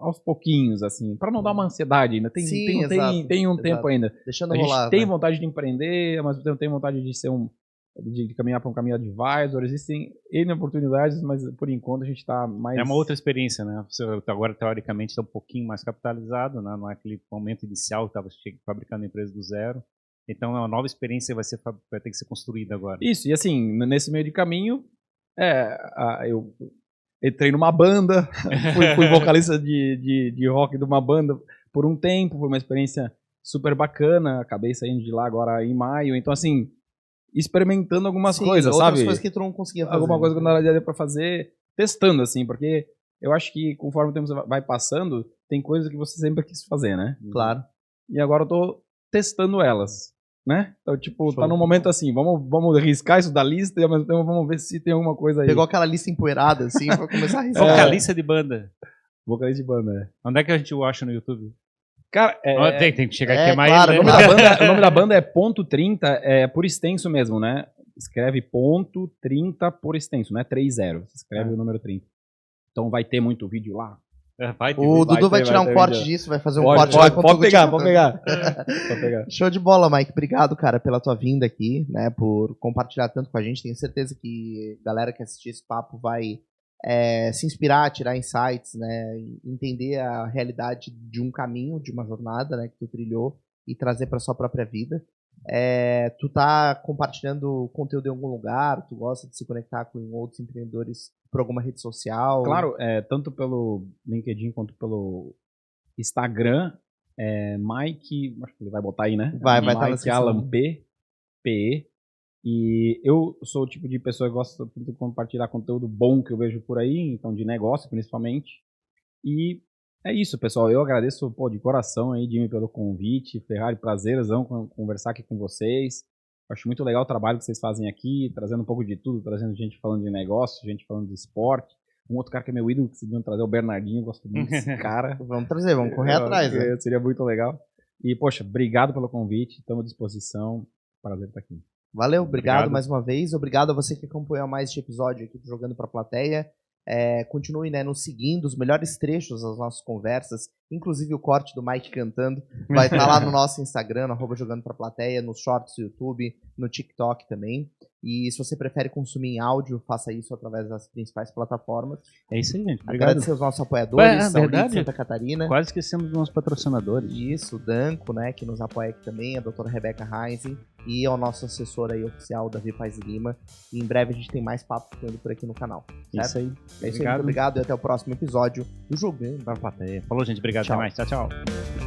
Aos pouquinos, assim, para não dar uma ansiedade ainda. Tem um tempo ainda. Deixando rolar. A gente tem vontade de empreender, mas tem vontade de ser de caminhar para um caminho advisor. Existem N oportunidades, mas por enquanto a gente está mais... É uma outra experiência, né? Você agora, teoricamente, está um pouquinho mais capitalizado, né? Não é aquele momento inicial que estava fabricando a empresa do zero. Então, é uma nova experiência que vai ter que ser construída agora. Isso, e assim, nesse meio de caminho, eu entrei numa banda, fui vocalista de rock de uma banda por um tempo, foi uma experiência super bacana, acabei saindo de lá agora em maio, então assim, experimentando algumas coisas, outras sabe? Coisas que tu não conseguia fazer. Alguma coisa que não era pra fazer, testando, assim, porque eu acho que conforme o tempo vai passando, tem coisas que você sempre quis fazer, né? Claro. E agora eu tô testando elas, né? Então, tipo, tá num momento assim, vamos riscar isso da lista e ao mesmo tempo vamos ver se tem alguma coisa aí. Pegou aquela lista empoeirada, assim, pra começar a riscar. Vocalista de banda. Vocalista de banda, Onde é que a gente o acha no YouTube? Cara, tem que chegar aqui mais. Claro, Né? O nome da banda é Ponto 30, por extenso mesmo, né? Escreve ponto 30 por extenso, né? 30. Você escreve o número 30. Então vai ter muito vídeo lá. O Dudu vai tirar um corte disso, vai fazer um corte lá. Pode pegar. Show de bola, Mike. Obrigado, cara, pela tua vinda aqui, né? Por compartilhar tanto com a gente. Tenho certeza que a galera que assistir esse papo vai se inspirar, tirar insights, né? Entender a realidade de um caminho, de uma jornada, né? Que tu trilhou e trazer para sua própria vida. Tu tá compartilhando conteúdo em algum lugar? Tu gosta de se conectar com outros empreendedores por alguma rede social? Claro, tanto pelo LinkedIn quanto pelo Instagram. Mike, acho que ele vai botar aí, né? Vai Mike estar na descrição. Alan PE. E eu sou o tipo de pessoa que gosta de compartilhar conteúdo bom que eu vejo por aí, então de negócio principalmente. E É isso, pessoal. Eu agradeço de coração aí, Jimmy, pelo convite. Ferrari, prazerzão conversar aqui com vocês. Acho muito legal o trabalho que vocês fazem aqui, trazendo um pouco de tudo, trazendo gente falando de negócio, gente falando de esporte. Um outro cara que é meu ídolo, que vocês deviam trazer, é o Bernardinho. Eu gosto muito desse cara. Vamos trazer, vamos correr atrás, né? Seria muito legal. E, poxa, obrigado pelo convite. Estamos à disposição. Prazer estar aqui. Valeu, obrigado mais uma vez. Obrigado a você que acompanhou mais este episódio aqui do Jogando Pra Plateia. Continue, né, nos seguindo, os melhores trechos das nossas conversas, inclusive o corte do Mike cantando, vai estar lá no nosso Instagram, no @Jogando Pra Plateia, nos shorts do YouTube, no TikTok também. E se você prefere consumir em áudio, faça isso através das principais plataformas. É isso aí, gente. Obrigado. Agradecer aos nossos apoiadores, verdade. Santa Catarina. Quase esquecemos dos nossos patrocinadores. Isso, o Danco, né, que nos apoia aqui também, a doutora Rebeca Heinzen e ao nosso assessor aí oficial, Davi Paes Lima. E em breve a gente tem mais papo ficando por aqui no canal. Certo? Isso aí. É isso aí, muito obrigado e até o próximo episódio do Jogando Pra Plateia. Falou, gente. Obrigado. Tchau. Até mais. Tchau, tchau.